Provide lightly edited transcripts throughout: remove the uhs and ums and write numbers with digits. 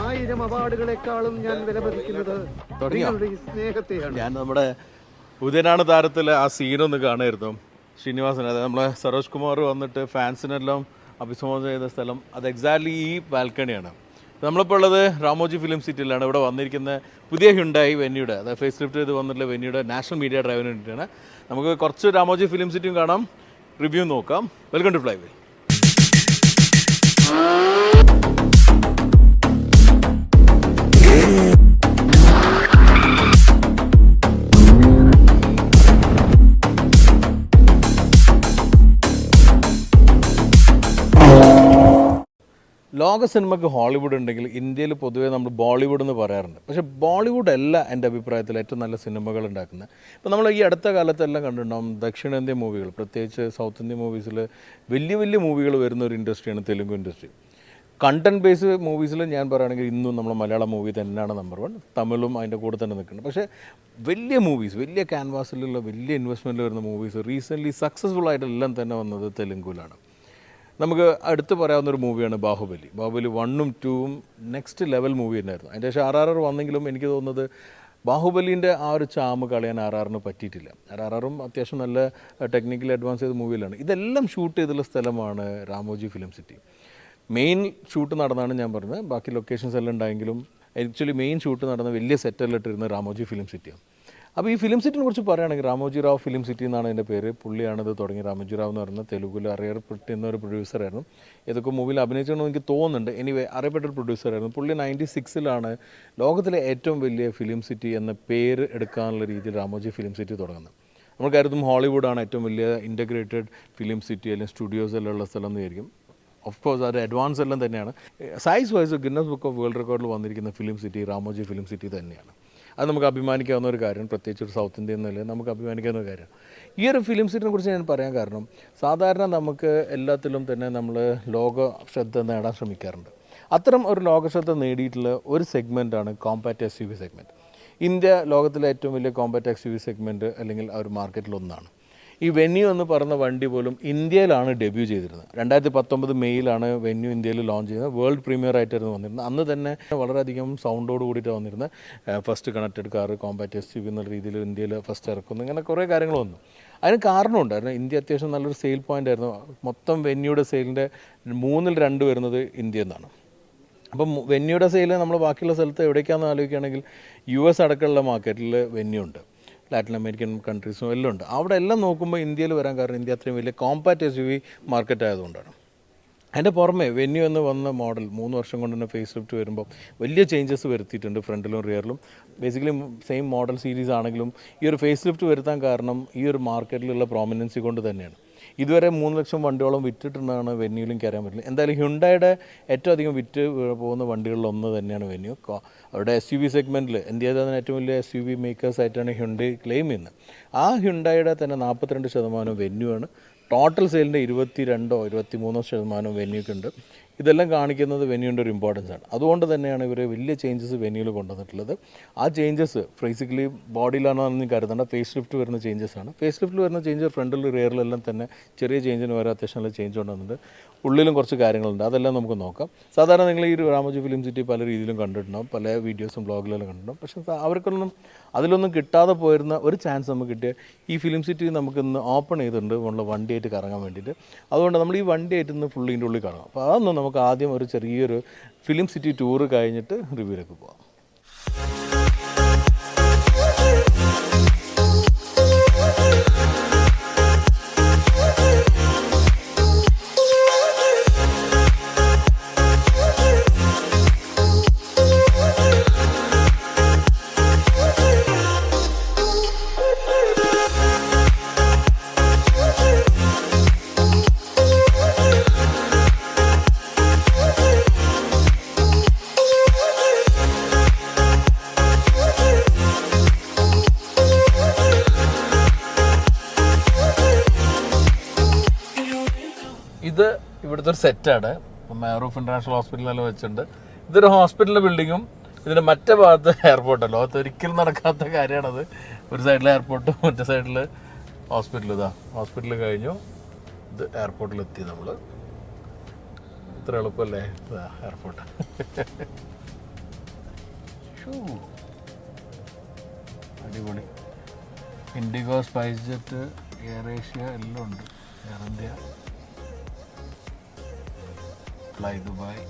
1000 അവാർഡുകളെക്കാളും ഞാൻ വിലമതിക്കുന്നത് നിങ്ങളുടെ ഈ സ്നേഹത്തെയാണ്. ഞാൻ നമ്മുടെ ഉദയനാണ് താരത്തിലെ ആ സീനൊന്ന് കാണായിരുന്നു. ശ്രീനിവാസൻ, അതായത് നമ്മളെ സരോജ് കുമാർ വന്നിട്ട് ഫാൻസിനെല്ലാം അഭിസംബോധന ചെയ്ത സ്ഥലം അത് എക്സാക്ട്ലി ഈ ബാൽക്കണിയാണ്. നമ്മളിപ്പോൾ ഉള്ളത് രാമോജി ഫിലിം സിറ്റിയിലാണ്. ഇവിടെ വന്നിരിക്കുന്ന പുതിയ ഹ്യുണ്ടായി വെന്യൂടെ, അതായത് ഫേസ് ലിഫ്റ്റ് ചെയ്ത് വന്നിട്ടുള്ള വെന്യൂടെ നാഷണൽ മീഡിയ ഡ്രൈവിന് വേണ്ടിയിട്ടാണ്. നമുക്ക് കുറച്ച് രാമോജി ഫിലിം സിറ്റിയും കാണാം, റിവ്യൂ നോക്കാം. Welcome to flyway. ലോക സിനിമയ്ക്ക് ഹോളിവുഡ് ഉണ്ടെങ്കിൽ ഇന്ത്യയിൽ പൊതുവേ നമ്മൾ ബോളിവുഡ് എന്ന് പറയാറുണ്ട്. പക്ഷേ ബോളിവുഡ് അല്ല എൻ്റെ അഭിപ്രായത്തിൽ ഏറ്റവും നല്ല സിനിമകൾ ഉണ്ടാക്കുന്നത്. ഇപ്പോൾ നമ്മൾ ഈ അടുത്ത കാലത്തെല്ലാം കണ്ടിട്ടുണ്ടാകും ദക്ഷിണേന്ത്യൻ മൂവികൾ, പ്രത്യേകിച്ച് സൗത്ത് ഇന്ത്യൻ മൂവീസിൽ വലിയ വലിയ മൂവികൾ വരുന്ന ഒരു ഇൻഡസ്ട്രിയാണ് തെലുങ്ക് ഇൻഡസ്ട്രി. കണ്ടൻറ് ബേസ് മൂവീസിൽ ഞാൻ പറയുകയാണെങ്കിൽ ഇന്നും നമ്മൾ മലയാളം മൂവി തന്നെയാണ് നമ്പർ 1, തമിഴും അതിൻ്റെ കൂടെ തന്നെ നിൽക്കുന്നുണ്ട്. പക്ഷേ വലിയ മൂവീസ്, വലിയ ക്യാൻവാസിലുള്ള വലിയ ഇൻവെസ്റ്റ്മെൻറ്റിൽ വരുന്ന മൂവീസ് റീസെൻ്റ്ലി സക്സസ്ഫുൾ ആയിട്ടെല്ലാം തന്നെ വന്നത് തെലുങ്കുവിലാണ്. നമുക്ക് അടുത്ത് പറയാവുന്നൊരു മൂവിയാണ് ബാഹുബലി. ബാഹുബലി 1ഉം 2ഉം നെക്സ്റ്റ് ലെവൽ മൂവി തന്നെയായിരുന്നു. അതിൻ്റെ ശേഷം RRR വന്നെങ്കിലും എനിക്ക് തോന്നുന്നത് ബാഹുബലിൻ്റെ ആ ഒരു ചാമ് കളയാൻ RRRന് പറ്റിയിട്ടില്ല. RRRും അത്യാവശ്യം നല്ല ടെക്നിക്കലി അഡ്വാൻസ് ചെയ്ത മൂവിയിലാണ്. ഇതെല്ലാം ഷൂട്ട് ചെയ്തുള്ള സ്ഥലമാണ് Ramoji film city. Main shoot നടന്നാണ് ഞാൻ പറഞ്ഞത്. ബാക്കി ലൊക്കേഷൻസ് എല്ലാം ഉണ്ടായെങ്കിലും ആക്ച്വലി മെയിൻ ഷൂട്ട് നടന്ന വലിയ സെറ്ററിലിട്ടിരുന്ന രാമോജി ഫിലിം സിറ്റിയാണ്. അപ്പോൾ ഈ ഫിലിം സിറ്റിനെ കുറിച്ച് പറയുകയാണെങ്കിൽ രാമോജി റാവ് ഫിലിം സിറ്റി എന്നാണ് എൻ്റെ പേര്. പുള്ളിയാണിത് തുടങ്ങി. രാമോജി റാവ് എന്ന് പറയുന്ന തെലുഗുൽ അറിയപ്പെട്ടിരുന്ന ഒരു പ്രൊഡ്യൂസറായിരുന്നു. ഏതൊക്കെ മൂവിയിൽ അഭിനയിച്ചതെന്ന് എനിക്ക് തോന്നുന്നുണ്ട്. എനിവേ അറിയപ്പെട്ടൊരു പ്രൊഡ്യൂസറായിരുന്നു. പുള്ളി 96ലാണ് ലോകത്തിലെ ഏറ്റവും വലിയ ഫിലിം സിറ്റി എന്ന പേര് എടുക്കാനുള്ള രീതിയിൽ രാമോജി ഫിലിം സിറ്റി തുടങ്ങുന്നത്. നമ്മൾ കരുതും ഹോളിവുഡാണ് ഏറ്റവും വലിയ ഇൻ്റഗ്രേറ്റഡ് ഫിലിം സിറ്റി അല്ലെങ്കിൽ സ്റ്റുഡിയോസ് എല്ലാം ഉള്ള സ്ഥലം എന്നായിരിക്കും. ഓഫ് കോഴ്സ് അത് അഡ്വാൻസ് എല്ലാം തന്നെയാണ്. Size wise Guinness book of world റെക്കോർഡിൽ വന്നിരിക്കുന്ന film city Ramoji film city തന്നെയാണ്. അത് നമുക്ക് അഭിമാനിക്കാവുന്ന ഒരു കാര്യം, പ്രത്യേകിച്ച് ഒരു സൗത്ത് ഇന്ത്യൻ നില നമുക്ക് അഭിമാനിക്കാവുന്ന ഒരു കാര്യമാണ്. ഈ ഒരു ഫിലിം സിറ്റിനെ കുറിച്ച് ഞാൻ പറയാൻ കാരണം, സാധാരണ നമുക്ക് എല്ലാത്തിലും തന്നെ നമ്മൾ ലോക ശ്രദ്ധ നേടാൻ ശ്രമിക്കാറുണ്ട്. അത്തരം ഒരു ലോകശ്രദ്ധ നേടിയിട്ടുള്ള ഒരു സെഗ്മെൻറ്റാണ് കോമ്പാക്റ്റ് SUV സെഗ്മെൻറ്റ്. ഇന്ത്യ ലോകത്തിലെ ഏറ്റവും വലിയ കോമ്പാക്റ്റ് SUV സെഗ്മെൻറ്റ് അല്ലെങ്കിൽ ആ ഒരു മാർക്കറ്റിലൊന്നാണ്. ഈ വെന്യൂ എന്ന് പറയുന്ന വണ്ടി പോലും ഇന്ത്യയിലാണ് ഡെബ്യൂ ചെയ്തിരുന്നത്. 2019 മെയ്യിലാണ് വെന്യൂ ഇന്ത്യയിൽ ലോഞ്ച് ചെയ്തത്. വേൾഡ് പ്രീമിയർ ആയിട്ടായിരുന്നു വന്നിരുന്നത്. അന്ന് തന്നെ വളരെയധികം സൗണ്ടോട് കൂടിയിട്ട് വന്നിരുന്നത്. First connected car compact SUV എന്നുള്ള രീതിയിൽ ഇന്ത്യയിൽ ഫസ്റ്റ് ഇറക്കുന്നു. ഇങ്ങനെ കുറേ കാര്യങ്ങൾ വന്നു. അതിന് കാരണമുണ്ടായിരുന്നു. ഇന്ത്യ അത്യാവശ്യം നല്ലൊരു സെയിൽ പോയിൻ്റ് ആയിരുന്നു. മൊത്തം വെന്യൂയുടെ സെയിലിൻ്റെ 2/3 വരുന്നത് ഇന്ത്യ എന്നാണ്. അപ്പം വെന്യൂയുടെ സെയിൽ നമ്മൾ ബാക്കിയുള്ള സ്ഥലത്ത് എവിടേക്കാണെന്ന് ആലോചിക്കുകയാണെങ്കിൽ US അടക്കമുള്ള മാർക്കറ്റിൽ വെന്യൂ ഉണ്ട്, ലാറ്റിൻ അമേരിക്കൻ കൺട്രീസും എല്ലാം ഉണ്ട്. അവിടെ എല്ലാം നോക്കുമ്പോൾ ഇന്ത്യയിൽ വരാൻ കാരണം ഇന്ത്യ അത്രയും വലിയ കോമ്പാക്റ്റ് SUV മാർക്കറ്റ് ആയതുകൊണ്ടാണ്. അതിൻ്റെ പുറമെ വെന്യൂ എന്ന് വന്ന മോഡൽ 3 വർഷം കൊണ്ട് തന്നെ ഫേസ് ലിഫ്റ്റ് വരുമ്പോൾ വലിയ ചേഞ്ചസ് വരുത്തിയിട്ടുണ്ട് ഫ്രണ്ടിലും റിയറിലും. ബേസിക്കലി സെയിം മോഡൽ സീരീസ് ആണെങ്കിലും ഈ ഒരു ഫേസ് ലിഫ്റ്റ് വരുത്താൻ കാരണം ഈ ഒരു മാർക്കറ്റിലുള്ള പ്രോമിനൻസി കൊണ്ട് തന്നെയാണ്. ഇതുവരെ 3 ലക്ഷം വണ്ടിയോളം വിറ്റിട്ടുണ്ടെന്നാണ് വെന്യൂവിലും കയറാൻ പറ്റില്ല. എന്തായാലും ഹ്യുണ്ടായുടെ ഏറ്റവും അധികം വിറ്റ് പോകുന്ന വണ്ടികളിലൊന്ന് തന്നെയാണ് വെന്യൂ. അവരുടെ SUV സെഗ്മെൻറ്റിൽ ഇന്ത്യയിലെ തന്നെ ഏറ്റവും വലിയ SUV മേക്കേഴ്സ് ആയിട്ടാണ് ഹ്യുണ്ടായി ക്ലെയിം ചെയ്യുന്നത്. ആ ഹ്യുണ്ടായുടെ തന്നെ 42% വെന്യൂ ആണ്. ടോട്ടൽ സെയിലിൻ്റെ 22-23% വെന്യൂക്കുണ്ട്. ഇതെല്ലാം കാണിക്കുന്നത് വെന്യൂവിൻ്റെ ഒരു ഇമ്പോർട്ടൻസ് ആണ്. അതുകൊണ്ട് തന്നെയാണ് ഇവർ വലിയ ചേഞ്ചസ് വെന്യൂവിൽ കൊണ്ടുവന്നിട്ടുള്ളത്. ആ ചേഞ്ചസ് ബേസിക്കലി ബോഡിയിലാണെന്ന് കരുതേണ്ട, ഫേസ് ലിഫ്റ്റ് വരുന്ന ചേഞ്ചസ് ആണ്. ഫേസ് ലിഫ്റ്റിൽ വരുന്ന ചേഞ്ച് ഫ്രണ്ടിലും റിയറിലെല്ലാം തന്നെ ചെറിയ ചേഞ്ചിന് വരെ അത്യാവശ്യം നല്ല ചേഞ്ച് കൊണ്ടുവന്നിട്ടുണ്ട്. ഉള്ളിലും കുറച്ച് കാര്യങ്ങളുണ്ട്, അതെല്ലാം നമുക്ക് നോക്കാം. സാധാരണ നിങ്ങൾ ഈ രാമോജി ഫിലിം സിറ്റി പല രീതിയിലും കണ്ടിട്ടുണ്ടാവും, പല വീഡിയോസും ബ്ലോഗിലെല്ലാം കണ്ടിട്ടുണ്ടാവും. പക്ഷേ അതിലൊന്നും കിട്ടാതെ പോയിരുന്ന ഒരു ചാൻസ് നമുക്ക് കിട്ടിയ ഈ ഫിലിം സിറ്റി നമുക്കിന്ന് ഓപ്പൺ ചെയ്തിട്ടുണ്ട് ഉള്ള വണ്ടിയായിട്ട് കറങ്ങാൻ വേണ്ടിയിട്ട്. അതുകൊണ്ട് നമ്മൾ ഈ വണ്ടിയായിട്ട് ഇന്ന് ഫുള്ളിൻ്റെ ഉള്ളിൽ കറങ്ങാം. അപ്പോൾ അതൊന്നും നമുക്ക് ആദ്യം ഒരു ചെറിയൊരു ഫിലിം സിറ്റി ടൂറ് കഴിഞ്ഞിട്ട് റിവ്യൂയിലേക്ക് പോകാം. ഇത് ഇവിടുത്തെ ഒരു സെറ്റാണ്. മെഹറൂഫ് ഇൻ്റർനാഷണൽ ഹോസ്പിറ്റലിൽ വെച്ചിട്ടുണ്ട്. ഇതൊരു ഹോസ്പിറ്റലിൻ്റെ ബിൽഡിങ്ങും ഇതിൻ്റെ മറ്റേ ഭാഗത്ത് എയർപോർട്ടല്ലോ. ലോകത്ത് ഒരിക്കലും നടക്കാത്ത കാര്യമാണത്. ഒരു സൈഡിൽ എയർപോർട്ടും മറ്റേ സൈഡിൽ ഹോസ്പിറ്റൽ. ഹോസ്പിറ്റൽ കഴിഞ്ഞു ഇത് എയർപോർട്ടിലെത്തി. നമ്മൾ എത്ര എളുപ്പമല്ലേ എയർപോർട്ട്. അടിപൊളി. IndiGo, SpiceJet, AirAsia എല്ലാം ഉണ്ട്. Air India, fly Dubai.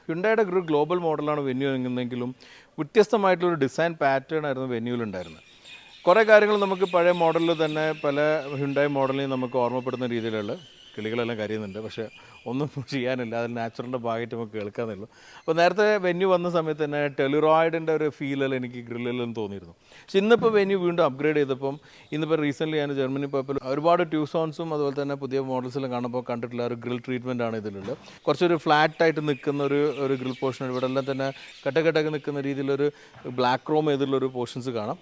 ഹ്യുണ്ടായുടെ ഒരു ഗ്ലോബൽ മോഡലാണ് വെന്യൂ എന്നെങ്കിലും വ്യത്യസ്തമായിട്ടുള്ളൊരു ഡിസൈൻ പാറ്റേൺ ആയിരുന്നു വെന്യൂവിലുണ്ടായിരുന്നത്. കുറേ കാര്യങ്ങൾ നമുക്ക് പഴയ മോഡലിൽ തന്നെ പല ഹ്യുണ്ടായി മോഡലിനെയും നമുക്ക് ഓർമ്മപ്പെടുന്ന രീതിയിലുള്ള കിളികളെല്ലാം കരയുന്നുണ്ട്. പക്ഷേ ഒന്നും ചെയ്യാനില്ല, അതിൽ നാച്ചുറലിൻ്റെ ഭാഗമായിട്ട് നമുക്ക് കേൾക്കാമെന്നുള്ളൂ. അപ്പോൾ നേരത്തെ വെന്യൂ വന്ന സമയത്ത് തന്നെ ടെലുറോയിഡിൻ്റെ ഒരു ഫീലെല്ലാം എനിക്ക് ഗ്രില്ലെല്ലാം തോന്നിയിരുന്നു. പക്ഷെ ഇന്നിപ്പോൾ വെന്യൂ വീണ്ടും അപ്ഗ്രേഡ് ചെയ്തപ്പം ഇന്നിപ്പോൾ റീസെൻ്റ്ലി ഞാൻ ജർമ്മനി പോയപ്പോൾ ഒരുപാട് ട്യൂസോൺസും അതുപോലെ തന്നെ പുതിയ മോഡൽസെല്ലാം കാണുമ്പോൾ കണ്ടിട്ടുള്ള ഒരു ഗ്രിൽ ട്രീറ്റ്മെൻ്റ് ആണ് ഇതിലുള്ളത്. കുറച്ചൊരു ഫ്ലാറ്റായിട്ട് നിൽക്കുന്ന ഒരു ഗ്രിൽ പോർഷൻ, ഇവിടെ എല്ലാം തന്നെ കട്ടകെട്ടൊക്കെ നിൽക്കുന്ന രീതിയിലൊരു ബ്ലാക്ക് ക്രോം ചെയ്തിട്ടുള്ളൊരു പോർഷൻസ് കാണാം.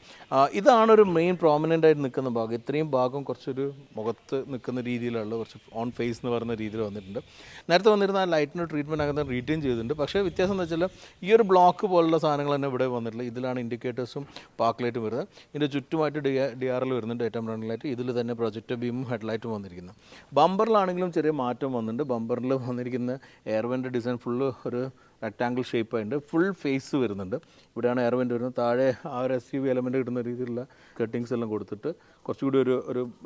ഇതാണ് ഒരു മെയിൻ പ്രോമിനൻ്റ് ആയിട്ട് നിൽക്കുന്ന ഭാഗം. ഇത്രയും ഭാഗം കുറച്ചൊരു മുഖത്ത് നിൽക്കുന്ന രീതിയിലുള്ള കുറച്ച് ഓൺ ഫേസ് എന്ന് പറയുന്ന രീതിയിൽ വന്നിട്ടുണ്ട്. നേരത്തെ വന്നിരുന്ന ആ ലൈറ്റിന് ട്രീറ്റ്മെൻറ്റ് അങ്ങനെ റീറ്റെയിൻ ചെയ്തിട്ടുണ്ട്. പക്ഷേ വ്യത്യാസം എന്ന് വെച്ചാൽ ഈ ഒരു ബ്ലോക്ക് പോലുള്ള സാധനങ്ങൾ തന്നെ ഇവിടെ വന്നിട്ടില്ല. ഇതിലാണ് ഇൻഡിക്കേറ്റേഴ്സും പാർക്ക് ലൈറ്റും വരുന്നത്. ഇതിൻ്റെ ചുറ്റുമായിട്ട് DRL വരുന്നുണ്ട്, ഡേറ്റം റണ്ണിംഗ് ലൈറ്റ്. ഇതിൽ തന്നെ പ്രൊജക്ടർ ബീമും ഹെഡ്ലൈറ്റും വന്നിരിക്കുന്നു. ബമ്പറിലാണെങ്കിലും ചെറിയ മാറ്റം വന്നിട്ടുണ്ട്. ബമ്പറിൽ വന്നിരിക്കുന്ന എയർവെൻ്റെ ഡിസൈൻ ഫുള്ള് ഒരു റെക്റ്റാങ്കിൾ ഷേപ്പായിട്ട് ഫുൾ ഫേസ് വരുന്നുണ്ട്. ഇവിടെയാണ് എയർവെൻ്റ് വരുന്നത്. താഴെ ആ ഒരു SUV എലമെൻറ്റ് കിട്ടുന്ന രീതിയിലുള്ള കട്ടിങ്സ് എല്ലാം കൊടുത്തിട്ട് കുറച്ചുകൂടി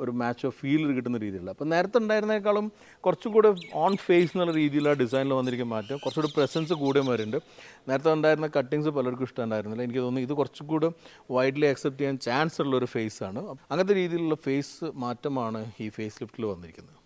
ഒരു മാച്ച് ഓഫ് ഫീൽ കിട്ടുന്ന രീതിയിലുള്ള. അപ്പോൾ നേരത്തെ ഉണ്ടായിരുന്നേക്കാളും കുറച്ചുകൂടി ഓൺ ഫേസ് എന്നുള്ള രീതിയിലുള്ള ഡിസൈനിൽ വന്നിരിക്കുന്ന മാറ്റം, കുറച്ചുകൂടി പ്രസൻസ് കൂടിയ വരുന്നുണ്ട്. നേരത്തെ ഉണ്ടായിരുന്ന കട്ടിങ്സ് പലർക്കും ഇഷ്ടമുണ്ടായിരുന്നില്ല. എനിക്ക് തോന്നുന്നു ഇത് കുറച്ചുകൂടി വൈഡ്ലി അക്സെപ്റ്റ് ചെയ്യാൻ ചാൻസ് ഉള്ളൊരു ഫേസാണ്. അങ്ങനത്തെ രീതിയിലുള്ള ഫേസ് മാറ്റമാണ് ഈ ഫേസ് ലിഫ്റ്റിൽ വന്നിരിക്കുന്നത്.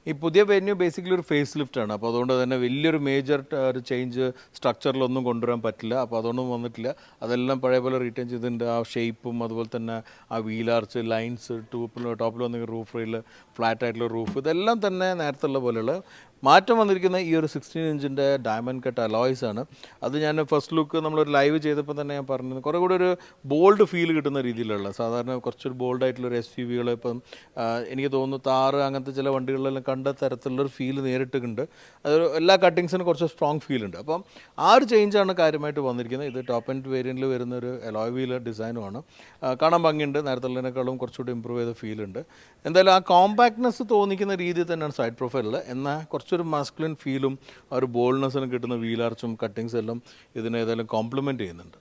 ഈ പുതിയ വെന്യൂ ബേസിക്കലി ഒരു ഫേസ് ലിഫ്റ്റാണ്. അപ്പോൾ അതുകൊണ്ട് തന്നെ വലിയൊരു മേജർ ഒരു ചേഞ്ച് സ്ട്രക്ചറിലൊന്നും കൊണ്ടുവരാൻ പറ്റില്ല. അപ്പോൾ അതൊന്നും വന്നിട്ടില്ല. അതെല്ലാം പഴയ പോലെ റീറ്റെയിൻ ചെയ്തിട്ടുണ്ട്. ആ ഷേപ്പും അതുപോലെ തന്നെ ആ വീലാർച്ച് ലൈൻസ്, ടോപ്പിൽ വന്ന റൂഫ് റെയിൽ, ഫ്ലാറ്റ് ആയിട്ടുള്ള റൂഫ്, ഇതെല്ലാം തന്നെ നേരത്തെ ഉള്ള പോലെയുള്ള മാറ്റം വന്നിരിക്കുന്ന ഈ ഒരു 16 ഇഞ്ചിൻ്റെ ഡയമണ്ട് കട്ട് അലോയ്സ് ആണ്. അത് ഞാൻ ഫസ്റ്റ് ലുക്ക് നമ്മളൊരു ലൈവ് ചെയ്തപ്പോൾ തന്നെ ഞാൻ പറഞ്ഞത് കുറേ കൂടി ഒരു ബോൾഡ് ഫീൽ കിട്ടുന്ന രീതിയിലുള്ള, സാധാരണ കുറച്ചൊരു ബോൾഡായിട്ടുള്ളൊരു SUV-കൾ ഇപ്പം എനിക്ക് തോന്നുന്നു താറ് അങ്ങനത്തെ ചില വണ്ടികളിലെല്ലാം കണ്ട തരത്തിലുള്ളൊരു ഫീൽ നേരിട്ടുണ്ട്. അത് എല്ലാ കട്ടിങ്സിനും കുറച്ച് സ്ട്രോങ് ഫീൽ ഉണ്ട്. അപ്പം ആ ഒരു ചേഞ്ചാണ് കാര്യമായിട്ട് വന്നിരിക്കുന്നത്. ഇത് ടോപ്പ് ആൻഡ് വേരിയൻറ്റിൽ വരുന്ന ഒരു അലോയ് വീൽ ഡിസൈനുമാണ്. കാണാൻ ഭംഗിയുണ്ട്. നേരത്തെ ഉള്ളതിനേക്കാളും കുറച്ചുകൂടി ഇമ്പ്രൂവ് ചെയ്ത ഫീലുണ്ട്. എന്തായാലും ആ കോമ്പാക്ട്നെസ് തോന്നിക്കുന്ന രീതിയിൽ തന്നെയാണ് സൈഡ് പ്രൊഫൈലിൽ. എന്നാൽ കുറച്ചൊരു മാസ്കുലിൻ ഫീലും ആ ഒരു ബോൾഡ്നെസ്സിന് കിട്ടുന്ന വീലാർച്ചും കട്ടിങ്സ് എല്ലാം ഇതിനെ ഏതായാലും കോംപ്ലിമെൻറ്റ് ചെയ്യുന്നുണ്ട്.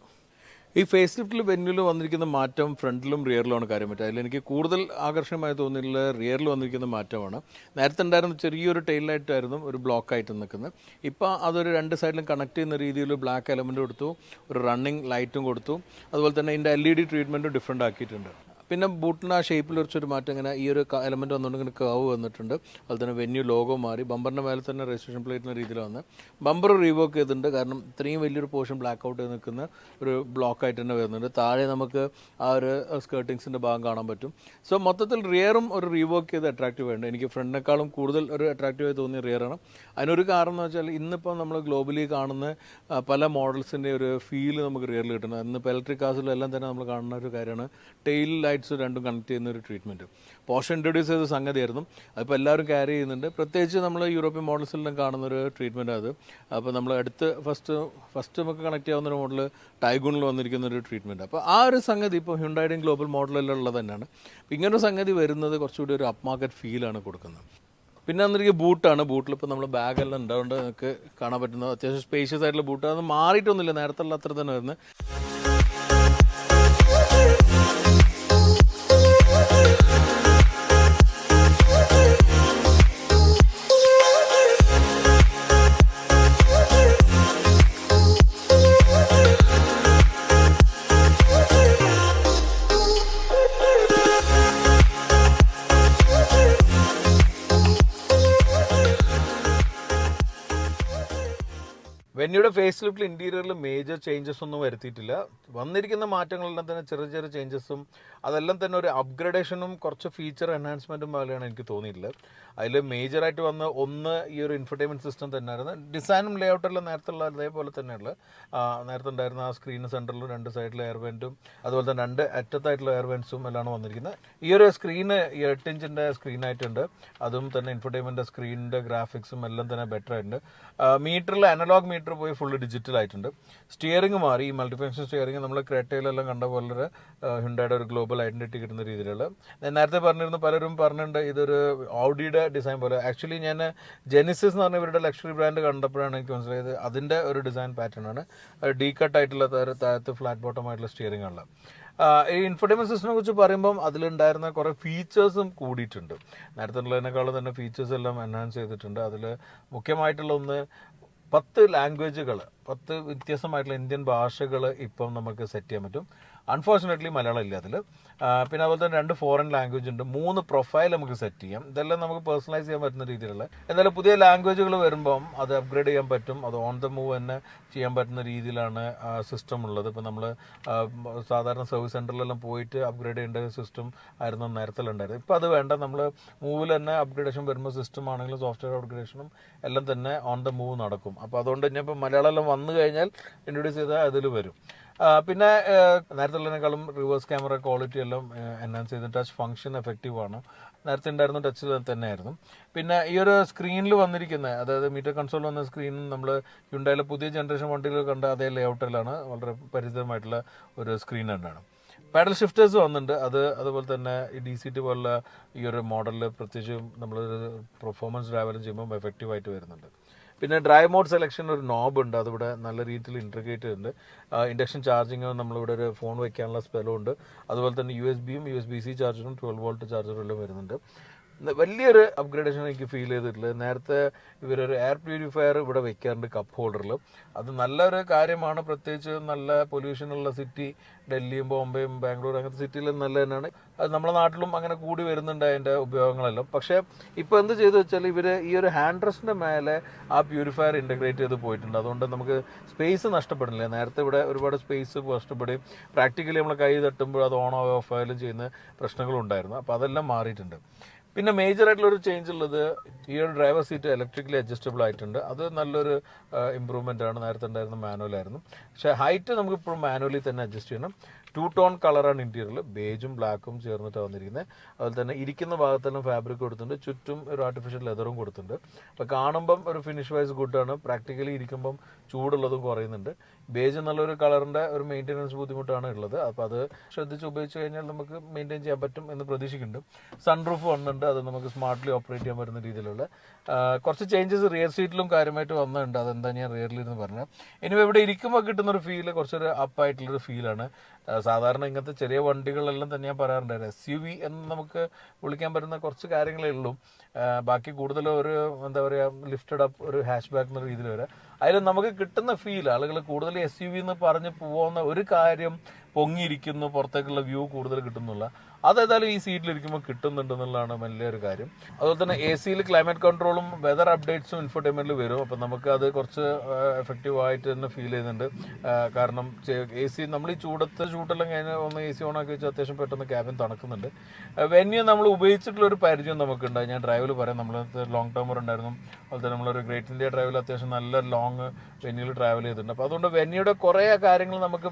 ഈ ഫേസ് ലിഫ്റ്റിൽ വെന്യൂവിൽ വന്നിരിക്കുന്ന മാറ്റം ഫ്രണ്ടിലും റിയറിലുമാണ് കാര്യമായിട്ട്. അതിലെനിക്ക് കൂടുതൽ ആകർഷണമായി തോന്നിയിട്ടുള്ള റിയറിൽ വന്നിരിക്കുന്ന മാറ്റമാണ്. നേരത്തെ ഉണ്ടായിരുന്ന ചെറിയൊരു ടെയിൽ ലൈറ്റായിരുന്നു ഒരു ബ്ലോക്കായിട്ട് നിൽക്കുന്നത്. ഇപ്പോൾ അതൊരു രണ്ട് സൈഡിലും കണക്ട് ചെയ്യുന്ന രീതിയിൽ ബ്ലാക്ക് എലമെൻറ്റ് കൊടുത്തു, ഒരു റണ്ണിങ് ലൈറ്റും കൊടുത്തു. അതുപോലെ തന്നെ ഇതിൻ്റെ LED ട്രീറ്റ്മെൻറ്റും ഡിഫറെൻ്റ് ആക്കിയിട്ടുണ്ട്. പിന്നെ ബൂട്ടിന് ആ ഷേപ്പിൽ കുറച്ചൊരു മാറ്റം, ഇങ്ങനെ ഈ ഒരു എലമെൻറ്റ് വന്നുകൊണ്ട് ഇങ്ങനെ കർവ് വന്നിട്ടുണ്ട്. അതുപോലെ തന്നെ വെന്യൂ ലോഗോ മാറി. ബമ്പറിൻ്റെ മേലെ തന്നെ രജിസ്ട്രേഷൻ പ്ലേറ്റിൻ്റെ രീതിയിൽ വന്ന് ബമ്പർ റീവർക്ക് ചെയ്തിട്ടുണ്ട്. കാരണം ഇത്രയും വലിയൊരു പോർഷൻ ബ്ലാക്ക് ഔട്ട് ചെയ്ത് നിൽക്കുന്ന ഒരു ബ്ലോക്കായിട്ട് തന്നെ വരുന്നുണ്ട്. താഴെ നമുക്ക് ആ ഒരു സ്കേർട്ടിങ്സിൻ്റെ ഭാഗം കാണാൻ പറ്റും. സോ മൊത്തത്തിൽ റിയറും ഒരു റീവർക്ക് ചെയ്ത് അട്രാക്റ്റീവ് ആയിട്ടുണ്ട്. എനിക്ക് ഫ്രണ്ടിനേക്കാളും കൂടുതൽ ഒരു അട്രാക്റ്റീവായി തോന്നിയ റിയറാണ്. അതിനൊരു കാരണം എന്ന് വെച്ചാൽ ഇന്നിപ്പോൾ നമ്മൾ ഗ്ലോബലി കാണുന്ന പല മോഡൽസിൻ്റെ ഒരു ഫീല് നമുക്ക് റിയറിൽ കിട്ടുന്നത്. ഇന്നിപ്പോൾ ഇലക്ട്രിക് കാസിലും എല്ലാം തന്നെ നമ്മൾ കാണുന്ന ഒരു കാര്യമാണ് ടെയിൽ ലൈറ്റ്സ് രണ്ടും കണക്ട് ചെയ്യുന്ന ഒരു ട്രീറ്റ്മെൻറ്റ്. പോർഷൻ ഇൻട്രൊഡ്യൂസ് ചെയ്ത സംഗതിയായിരുന്നു. അതിപ്പോൾ എല്ലാവരും ക്യാരി ചെയ്യുന്നുണ്ട്. പ്രത്യേകിച്ച് നമ്മൾ യൂറോപ്യൻ മോഡൽസിലെല്ലാം കാണുന്നൊരു ട്രീറ്റ്മെൻറ്റ് അത്. അപ്പോൾ നമ്മൾ അടുത്ത് ഫസ്റ്റ് നമുക്ക് കണക്ട് ചെയ്യാവുന്നൊരു മോഡൽ ടൈഗൂണിൽ വന്നിരിക്കുന്ന ഒരു ട്രീറ്റ്മെൻറ്റ്. അപ്പോൾ ആ ഒരു സംഗതി ഇപ്പോൾ ഹ്യുണ്ടായിയുടെയും ഗ്ലോബൽ മോഡലെല്ലാം ഉള്ളത് തന്നെയാണ്. അപ്പോൾ ഇങ്ങനൊരു സംഗതി വരുന്നത് കുറച്ചുകൂടി ഒരു അപ്പ് മാർക്കറ്റ് ഫീലാണ് കൊടുക്കുന്നത്. പിന്നെ വന്നിരിക്കുക ബൂട്ടാണ്. ബൂട്ടിലിപ്പോൾ നമ്മൾ ബാഗെല്ലാം ഉണ്ടാവുകൊണ്ട് നമുക്ക് കാണാൻ പറ്റുന്നത് അത്യാവശ്യം സ്പേഷ്യസ് ആയിട്ടുള്ള ബൂട്ട്. അത് മാറിയിട്ടൊന്നുമില്ല, നേരത്തെ ഉള്ള അത്ര തന്നെ വരുന്നത്. വെന്യൂടെ ഫേസ് ലിഫ്റ്റിൽ ഇൻറ്റീരിയറിൽ മേജർ ചേഞ്ചസ് ഒന്നും വരുത്തിയിട്ടില്ല. വന്നിരിക്കുന്ന മാറ്റങ്ങളെല്ലാം തന്നെ ചെറിയ ചെറിയ ചേഞ്ചസും അതെല്ലാം തന്നെ ഒരു അപ്ഗ്രഡേഷനും കുറച്ച് ഫീച്ചർ എൻഹാൻസ്മെൻറ്റും പോലെയാണ് എനിക്ക് തോന്നിയിട്ടുള്ളത്. അതിൽ മേജറായിട്ട് വന്ന ഒന്ന് ഈ ഒരു ഇൻഫർടൈൻമെൻറ്റ് സിസ്റ്റം തന്നെയായിരുന്നു. ഡിസൈനും ലേഔട്ടെല്ലാം നേരത്തെ ഉള്ള അതേപോലെ തന്നെയുള്ള നേരത്തെ ഉണ്ടായിരുന്ന ആ സ്ക്രീന് സെൻറ്ററിലും 2 സൈഡിലെ എയർ വെൻറ്റും അതുപോലെ തന്നെ 2 അറ്റത്തായിട്ടുള്ള എയർ വെൻസും എല്ലാം വന്നിരിക്കുന്നത്. ഈ ഒരു സ്ക്രീന് 8 ഇഞ്ചിൻ്റെ സ്ക്രീനായിട്ടുണ്ട്. അതും തന്നെ ഇൻഫർടൈൻമെൻറ്റ് സ്ക്രീനിൻ്റെ ഗ്രാഫിക്സും എല്ലാം തന്നെ ബെറ്റർ ആയിട്ടുണ്ട്. മീറ്ററിൽ അനലോഗ് മീറ്റർ പോയി ഫുള്ള് ഡിജിറ്റൽ ആയിട്ടുണ്ട്. സ്റ്റിയറിംഗ് മാറി. ഈ മൾട്ടിഫങ്ഷൻ സ്റ്റിയറിംഗ് നമ്മൾ ക്രെറ്റയിലെല്ലാം കണ്ട പോലെ ഹ്യുണ്ടായുടെ ഒരു ഗ്ലോബൽ ഐഡൻറ്റിറ്റി കിട്ടുന്ന രീതിയിലുള്ള, ഞാൻ നേരത്തെ പറഞ്ഞിരുന്നു, പലരും പറഞ്ഞിട്ടുണ്ട് ഇതൊരു ഓഡിയുടെ ഡിസൈൻ പോലെ. ആക്ച്വലി ഞാൻ ജെനിസിസ് എന്ന് പറഞ്ഞ ഇവരുടെ ലക്ഷറി ബ്രാൻഡ് കണ്ടപ്പോഴാണ് എനിക്ക് മനസ്സിലായത് അതിൻ്റെ ഒരു ഡിസൈൻ പാറ്റേൺ ആണ്. ഡീ കട്ട് ആയിട്ടുള്ള താഴത്ത് ഫ്ലാറ്റ് ബോട്ടം ആയിട്ടുള്ള സ്റ്റിയറിംഗ് ഉള്ള. ഈ ഇൻഫർടൈൻമെൻറ്റ് സിസ്റ്റത്തിനെ കുറിച്ച് പറയുമ്പം അതിലുണ്ടായിരുന്ന കുറേ ഫീച്ചേഴ്സും കൂടിയിട്ടുണ്ട്. നേരത്തെ ഉള്ളതിനേക്കാളും തന്നെ ഫീച്ചേഴ്സ് എല്ലാം എൻഹാൻസ് ചെയ്തിട്ടുണ്ട്. അതിൽ മുഖ്യമായിട്ടുള്ള ഒന്ന് 10 ലാംഗ്വേജുകൾ, 10 വ്യത്യസ്തമായിട്ടുള്ള ഇന്ത്യൻ ഭാഷകൾ ഇപ്പം നമുക്ക് സെറ്റ് ചെയ്യാൻ പറ്റും. അൺഫോർച്ചുനേറ്റ്ലി മലയാളം ഇല്ല അതിൽ. പിന്നെ അതുപോലെ തന്നെ 2 ഫോറിൻ ലാംഗ്വേജ് ഉണ്ട്. 3 പ്രൊഫൈൽ നമുക്ക് സെറ്റ് ചെയ്യാം. ഇതെല്ലാം നമുക്ക് പേഴ്സണലൈസ് ചെയ്യാൻ പറ്റുന്ന രീതിയിലുള്ള. എന്നാലും പുതിയ ലാംഗ്വേജുകൾ വരുമ്പം അത് അപ്ഗ്രേഡ് ചെയ്യാൻ പറ്റും. അത് ഓൺ ദ മൂവ് തന്നെ ചെയ്യാൻ പറ്റുന്ന രീതിയിലാണ് സിസ്റ്റം ഉള്ളത്. ഇപ്പോൾ നമ്മൾ സാധാരണ സർവീസ് സെൻറ്ററിലെല്ലാം പോയിട്ട് അപ്ഗ്രേഡ് ചെയ്യേണ്ട സിസ്റ്റം ആയിരുന്നു നേരത്തെ ഉണ്ടായിരുന്നത്. ഇപ്പോൾ അത് വേണ്ട. നമ്മൾ മൂവിൽ തന്നെ അപ്ഗ്രേഡേഷൻ വരുമ്പോൾ സിസ്റ്റം ആണെങ്കിലും സോഫ്റ്റ്വെയർ അപ്ഗ്രേഡേഷനും എല്ലാം തന്നെ ഓൺ ദ മൂവ് നടക്കും. അപ്പോൾ അതുകൊണ്ട് തന്നെ ഇപ്പോൾ മലയാളം എല്ലാം വന്നു കഴിഞ്ഞാൽ ഇൻട്രൊഡ്യൂസ് ചെയ്താൽ അതിൽ വരും. പിന്നെ നേരത്തെ ഉള്ളതിനേക്കാളും റിവേഴ്സ് ക്യാമറ ക്വാളിറ്റി എല്ലാം എൻഹാൻസ് ചെയ്ത് ടച്ച് ഫംഗ്ഷൻ എഫക്റ്റീവ് ആണ്. നേരത്തെ ഉണ്ടായിരുന്ന ടച്ച് തന്നെയായിരുന്നു. പിന്നെ ഈ ഒരു സ്ക്രീനിൽ വന്നിരിക്കുന്ന, അതായത് മീറ്റർ കൺസോൾ വന്ന സ്ക്രീനും നമ്മൾ ഹ്യുണ്ടായിലെ പുതിയ ജനറേഷൻ വണ്ടികൾ കണ്ട അതേ ലേഔട്ടിലാണ്. വളരെ പരിചിതമായിട്ടുള്ള ഒരു സ്ക്രീൻ തന്നെയാണ്. പാഡൽ ഷിഫ്റ്റേഴ്സ് വന്നിട്ടുണ്ട്. അതുപോലെ തന്നെ ഈ DCT പോലുള്ള ഈ ഒരു മോഡലിൽ പ്രത്യേകിച്ച് നമ്മളൊരു പെർഫോമൻസ് ട്രാവലും ചെയ്യുമ്പോൾ എഫക്റ്റീവായിട്ട് വരുന്നുണ്ട്. പിന്നെ ഡ്രൈവ് മോഡ് സെലക്ഷൻ ഒരു നോബ് ഉണ്ട്. അതിവിടെ നല്ല രീതിയിൽ ഇൻറ്റഗ്രേറ്റ് ചെയ്തിട്ടുണ്ട്. ഇൻഡക്ഷൻ ചാർജിങ് നമ്മളിവിടെ ഒരു ഫോൺ വയ്ക്കാനുള്ള സ്ഥലമുണ്ട്. അതുപോലെ തന്നെ USB-യും USB-C ചാർജറും 12 വോൾട്ട് ചാർജറും എല്ലാം വരുന്നുണ്ട്. വലിയൊരു അപ്ഗ്രേഡേഷൻ എനിക്ക് ഫീൽ ചെയ്തിട്ടുള്ളത്, നേരത്തെ ഇവരൊരു എയർ പ്യൂരിഫയർ ഇവിടെ വെക്കാറുണ്ട് കപ്പ് ഹോൾഡറിൽ. അത് നല്ലൊരു കാര്യമാണ്. പ്രത്യേകിച്ച് നല്ല പൊല്യൂഷനുള്ള സിറ്റി ഡൽഹിയും ബോംബെയും ബാംഗ്ലൂർ അങ്ങനത്തെ സിറ്റിയിലും നല്ല തന്നെയാണ്. അത് നമ്മുടെ നാട്ടിലും അങ്ങനെ കൂടി വരുന്നുണ്ട് അതിൻ്റെ ഉപയോഗങ്ങളെല്ലാം. പക്ഷേ ഇപ്പോൾ എന്ത് ചെയ്തു വെച്ചാൽ ഇവർ ഈ ഒരു ഹാൻഡ് റെസ്റ്റിൻ്റെ മേലെ ആ പ്യൂരിഫയർ ഇൻ്റഗ്രേറ്റ് ചെയ്ത് പോയിട്ടുണ്ട്. അതുകൊണ്ട് നമുക്ക് സ്പേസ് നഷ്ടപ്പെടുന്നില്ല. നേരത്തെ ഇവിടെ ഒരുപാട് സ്പേസ് നഷ്ടപ്പെടുകയും പ്രാക്ടിക്കലി നമ്മൾ കൈ തട്ടുമ്പോൾ അത് ഓൺ ഓഫ് ആയാലും ചെയ്യുന്ന പ്രശ്നങ്ങളുണ്ടായിരുന്നു. അപ്പോൾ അതെല്ലാം മാറിയിട്ടുണ്ട്. പിന്നെ മേജറായിട്ടുള്ളൊരു ചേഞ്ച് ഉള്ളത് ഈ ഒരു ഡ്രൈവർ സീറ്റ് ഇലക്ട്രിക്കലി അഡ്ജസ്റ്റബിൾ ആയിട്ടുണ്ട്. അത് നല്ലൊരു ഇമ്പ്രൂവ്മെൻ്റ് ആണ്. നേരത്തെ ഉണ്ടായിരുന്ന മാനുവലായിരുന്നു. പക്ഷേ ഹൈറ്റ് നമുക്ക് ഇപ്പോഴും മാനുവലി തന്നെ അഡ്ജസ്റ്റ് ചെയ്യണം. 2 ടോൺ കളറാണ് ഇൻറ്റീരിയറിൽ, ബേജും ബ്ലാക്കും ചേർന്നിട്ടാണ് വന്നിരിക്കുന്നത്. അതുപോലെ തന്നെ ഇരിക്കുന്ന ഭാഗത്തെല്ലാം ഫാബ്രിക് കൊടുത്തിട്ടുണ്ട്. ചുറ്റും ഒരു ആർട്ടിഫിഷ്യൽ ലെതറും കൊടുത്തിട്ടുണ്ട്. അപ്പോൾ കാണുമ്പം ഒരു ഫിനിഷ് വൈസ് ഗുഡാണ്. പ്രാക്ടിക്കലി ഇരിക്കുമ്പം ചൂടുള്ളതും കുറയുന്നുണ്ട്. ബേജ് എന്നുള്ളൊരു കളറിൻ്റെ ഒരു മെയിൻ്റെനൻസ് ബുദ്ധിമുട്ടാണ് ഉള്ളത്. അപ്പോൾ അത് ശ്രദ്ധിച്ച് ഉപയോഗിച്ച് കഴിഞ്ഞാൽ നമുക്ക് മെയിൻറ്റെയിൻ ചെയ്യാൻ പറ്റും എന്ന് പ്രതീക്ഷിക്കുന്നുണ്ട്. സൺറൂഫ് വന്നിട്ടുണ്ട്. അത് നമുക്ക് സ്മാർട്ട്ലി ഓപ്പറേറ്റ് ചെയ്യാൻ പറ്റുന്ന രീതിയിലുള്ള കുറച്ച് ചേഞ്ചസ് റിയർ സീറ്റിലും കാര്യമായിട്ട് വന്നിട്ടുണ്ട്. അതെന്താ ഞാൻ റിയറിൽ ഇരുന്ന് പറഞ്ഞത്. ഇനി ഇവിടെ ഇരിക്കുമ്പോൾ കിട്ടുന്നൊരു ഫീല് കുറച്ചൊരു അപ്പായിട്ടുള്ളൊരു ഫീലാണ്. സാധാരണ ഇങ്ങനത്തെ ചെറിയ വണ്ടികളെല്ലാം തന്നെ ഞാൻ പറയാറുണ്ടായിരുന്നു SUV എന്ന് നമുക്ക് വിളിക്കാൻ പറ്റുന്ന കുറച്ച് കാര്യങ്ങളേ ഉള്ളൂ. ബാക്കി കൂടുതലും ഒരു എന്താ പറയുക ലിഫ്റ്റഡ് അപ്പ് ഒരു ഹാഷ് ബാക്ക് എന്ന രീതിയിൽ വരെ അതിൽ നമുക്ക് കിട്ടുന്ന ഫീൽ ആളുകൾ കൂടുതൽ SUV എന്ന് പറഞ്ഞ് പോകുന്ന ഒരു കാര്യം പൊങ്ങിയിരിക്കുന്നു, പുറത്തേക്കുള്ള വ്യൂ കൂടുതൽ കിട്ടുന്നില്ല. അതേതായാലും ഈ സീറ്റിലിരിക്കുമ്പോൾ കിട്ടുന്നുണ്ടെന്നുള്ളതാണ് വലിയൊരു കാര്യം. അതുപോലെ തന്നെ AC-യിൽ ക്ലൈമറ്റ് കൺട്രോളും വെതർ അപ്ഡേറ്റ്സും ഇൻഫോർടൈൻമെൻറ്റിൽ വരും. അപ്പോൾ നമുക്ക് അത് കുറച്ച് എഫക്റ്റീവായിട്ട് തന്നെ ഫീൽ ചെയ്യുന്നുണ്ട്. കാരണം AC നമ്മൾ ഈ ചൂടെല്ലാം കഴിഞ്ഞ് ഒന്ന് AC ഓണാക്കി വെച്ചാൽ അത്യാവശ്യം പെട്ടെന്ന് ക്യാബിൻ തണുക്കുന്നുണ്ട്. വെന്യൂ നമ്മൾ ഉപയോഗിച്ചിട്ടുള്ളൊരു പരിചയം നമുക്കുണ്ട്. ഞാൻ ഡ്രൈവിൽ പറയാം, നമ്മൾ ലോങ് ടേമർ ഉണ്ടായിരുന്നു. അതുപോലെ തന്നെ നമ്മളൊരു ഗ്രേറ്റ് ഇന്ത്യ ഡ്രൈവിൽ അത്യാവശ്യം നല്ല ലോങ് വെന്യൂവിൽ ട്രാവൽ ചെയ്തിട്ടുണ്ട്. അപ്പോൾ അതുകൊണ്ട് വെന്യൂയുടെ കുറേ കാര്യങ്ങൾ നമുക്ക്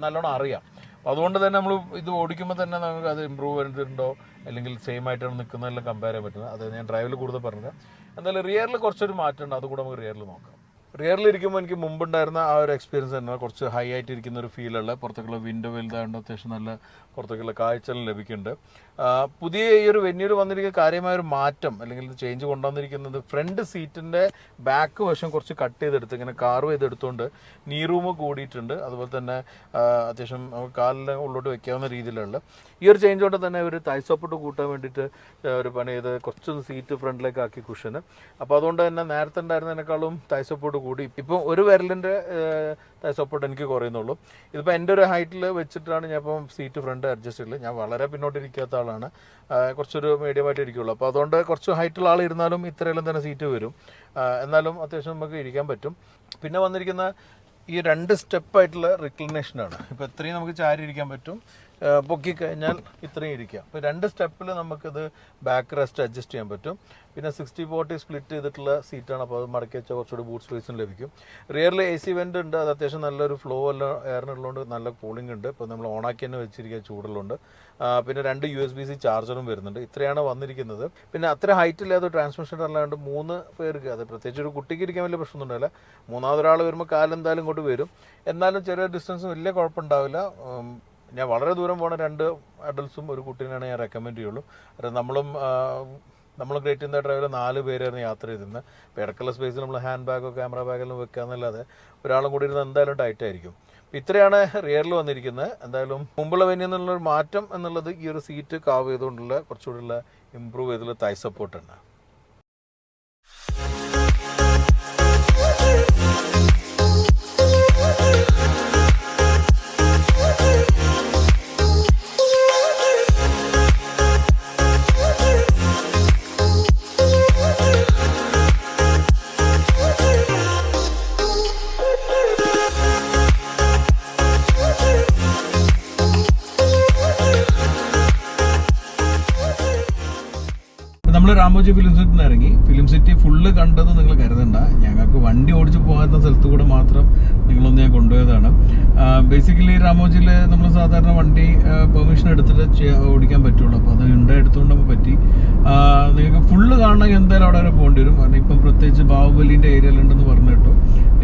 നല്ലോണം അറിയാം. അപ്പോൾ അതുകൊണ്ട് തന്നെ നമ്മൾ ഇത് ഓടിക്കുമ്പോൾ തന്നെ നമുക്ക് അത് ഇമ്പ്രൂവ് ചെയ്തിട്ടുണ്ടോ അല്ലെങ്കിൽ സെയിം ആയിട്ടാണ് നിൽക്കുന്നതെല്ലാം കമ്പയർ ചെയ്യാൻ പറ്റുന്നത്. അത് ഞാൻ ഡ്രൈവിൽ കൂടുതൽ പറഞ്ഞത്. എന്തായാലും റിയറിൽ കുറച്ചൊരു മാറ്റമുണ്ട്. അതുകൂടെ നമുക്ക് റിയറിൽ നോക്കാം. റിയറിലിരിക്കുമ്പോൾ എനിക്ക് മുമ്പുണ്ടായിരുന്ന ആ ഒരു എക്സ്പീരിയൻസ് തന്നെ കുറച്ച് ഹൈ ആയിട്ട് ഇരിക്കുന്ന ഒരു ഫീലുള്ള, പുറത്തേക്കുള്ള വിൻഡോ വലുതായതുകൊണ്ട് അത്യാവശ്യം നല്ല പുറത്തേക്കുള്ള കാഴ്ചകൾ ലഭിക്കുന്നുണ്ട്. പുതിയ ഈ ഒരു വെന്യൂവിൽ വന്നിരിക്കുന്ന കാര്യമായൊരു മാറ്റം അല്ലെങ്കിൽ ചേഞ്ച് കൊണ്ടുവന്നിരിക്കുന്നത് ഫ്രണ്ട് സീറ്റിൻ്റെ ബാക്ക് വശം കുറച്ച് കട്ട് ചെയ്തെടുത്ത് ഇങ്ങനെ കാർവ് ചെയ്തെടുത്തുകൊണ്ട് നീ റൂം കൂടിയിട്ടുണ്ട്. അതുപോലെ തന്നെ അത്യാവശ്യം കാലിൻ്റെ ഉള്ളോട്ട് വെക്കാവുന്ന രീതിയിലുള്ള ഈ ഒരു ചേഞ്ച് കൊണ്ട് തന്നെ ഒരു തൈ സപ്പോർട്ട് കൂട്ടാൻ വേണ്ടിയിട്ട് ഒരു പണി ചെയ്ത് കുറച്ചൊന്ന് സീറ്റ് ഫ്രണ്ടിലേക്ക് ആക്കി കുഷന്. അപ്പോൾ അതുകൊണ്ട് തന്നെ നേരത്തെ ഉണ്ടായിരുന്നതിനേക്കാളും തൈ സപ്പോർട്ട് കൂടി ഇപ്പോൾ ഒരു വിരലിൻ്റെ സപ്പോർട്ട് എനിക്ക് കുറയുന്നുള്ളൂ. ഇതിപ്പോൾ എൻ്റെ ഒരു ഹൈറ്റിൽ വെച്ചിട്ടാണ് ഞാൻ ഇപ്പം സീറ്റ് ഫ്രണ്ട് അഡ്ജസ്റ്റ് ചെയ്തത്. ഞാൻ വളരെ പിന്നോട്ടിരിക്കാത്ത ആളാണ്, കുറച്ചൊരു മീഡിയമായിട്ട് ഇരിക്കുള്ളൂ. അപ്പോൾ അതുകൊണ്ട് കുറച്ച് ഹൈറ്റുള്ള ആൾ ഇരുന്നാലും ഇത്രയെല്ലാം തന്നെ സീറ്റ് വരും. എന്നാലും അത്യാവശ്യം നമുക്ക് ഇരിക്കാൻ പറ്റും. പിന്നെ വന്നിരിക്കുന്ന ഈ 2 സ്റ്റെപ്പായിട്ടുള്ള റിക്ലിനേഷനാണ്. ഇപ്പോൾ എത്രയും നമുക്ക് ചാരി ഇരിക്കാൻ പറ്റും, പൊക്കി കഴിഞ്ഞാൽ ഇത്രയും ഇരിക്കാം. ഇപ്പോൾ 2 സ്റ്റെപ്പിൽ നമുക്കിത് ബാക്ക് റെസ്റ്റ് അഡ്ജസ്റ്റ് ചെയ്യാൻ പറ്റും. പിന്നെ 60-40 സ്പ്ലിറ്റ് ചെയ്തിട്ടുള്ള സീറ്റാണ്. അപ്പോൾ അത് മടക്കി വെച്ചാൽ കുറച്ചുകൂടി ബൂട്ട് സ്പേസും ലഭിക്കും. റിയറിൽ AC വെൻ്റ് ഉണ്ട്, അത് അത്യാവശ്യം നല്ലൊരു ഫ്ലോ എല്ലാം എയറിനുള്ളതുകൊണ്ട് നല്ല കൂളിംഗ് ഉണ്ട്. ഇപ്പോൾ നമ്മൾ ഓണാക്കി തന്നെ വെച്ചിരിക്കുക, ചൂടുള്ളതുകൊണ്ട്. പിന്നെ 2 USB-C ചാർജറും വരുന്നുണ്ട്. ഇത്രയാണ് വന്നിരിക്കുന്നത്. പിന്നെ അത്ര ഹൈറ്റ് ഇല്ലാതെ ട്രാൻസ്മിഷൻ അല്ലാണ്ട് 3 പേർക്ക്, അത് പ്രത്യേകിച്ച് ഒരു കുട്ടിക്ക് ഇരിക്കാൻ വലിയ പ്രശ്നമൊന്നും ഉണ്ടാവില്ല. മൂന്നാമതൊരാൾ വരുമ്പോൾ കാലെന്തായാലും ഇങ്ങോട്ട് വരും. എന്നാലും ചെറിയ ഡിസ്റ്റൻസ് വലിയ കുഴപ്പമുണ്ടാവില്ല. ഞാൻ വളരെ ദൂരം പോകണ 2 അഡൽട്ട്സും ഒരു കുട്ടീനാണ് ഞാൻ റെക്കമെൻഡ് ചെയ്യുള്ളൂ. കാരണം നമ്മൾ ഗ്രേറ്റ് ഇന്ത്യ ഡ്രൈവിൽ 4 പേരായിരുന്നു യാത്ര ചെയ്തിരുന്നത്. ഇപ്പോൾ ഇടയ്ക്കുള്ള സ്പേസിൽ നമ്മൾ ഹാൻഡ് ബാഗോ ക്യാമറ ബാഗെല്ലാം വെക്കാന്നല്ലാതെ ഒരാളും കൂടി ഇരുന്ന് എന്തായാലും ടൈറ്റ് ആയിരിക്കും. ഇത്രയാണ് റിയറിൽ വന്നിരിക്കുന്നത്. എന്തായാലും മുമ്പുള്ള വെന്യൂ എന്നുള്ളൊരു മാറ്റം എന്നുള്ളത് ഈ ഒരു സീറ്റ് കാവ് ചെയ്തുകൊണ്ടുള്ള കുറച്ചുകൂടിയുള്ള ഇമ്പ്രൂവ് ചെയ്തുള്ള തൈ സപ്പോർട്ടാണ്. നമ്മൾ രാമോജി ഫിലിം സിറ്റിന്ന് ഇറങ്ങി. ഫിലിം സിറ്റി ഫുള്ള് കണ്ടത് നിങ്ങൾ കരുതണ്ട, ഞങ്ങൾക്ക് വണ്ടി ഓടിച്ച് പോകാത്ത സ്ഥലത്ത് കൂടെ മാത്രം നിങ്ങളൊന്ന് ഞാൻ കൊണ്ടുപോയതാണ്. ബേസിക്കലി രാമോജിയിൽ നമ്മൾ സാധാരണ വണ്ടി പെർമിഷൻ എടുത്തിട്ട് ഓടിക്കാൻ പറ്റുള്ളൂ. അപ്പോൾ അത് എടുത്തുകൊണ്ട് നമുക്ക് പറ്റി. നിങ്ങൾക്ക് ഫുള്ള് കാണണമെങ്കിൽ എന്തായാലും അവിടെ വരെ പോകേണ്ടി വരും. കാരണം ഇപ്പം പ്രത്യേകിച്ച് ബാഹുബലിൻ്റെ ഏരിയയിലുണ്ടെന്ന് പറഞ്ഞു കേട്ടോ,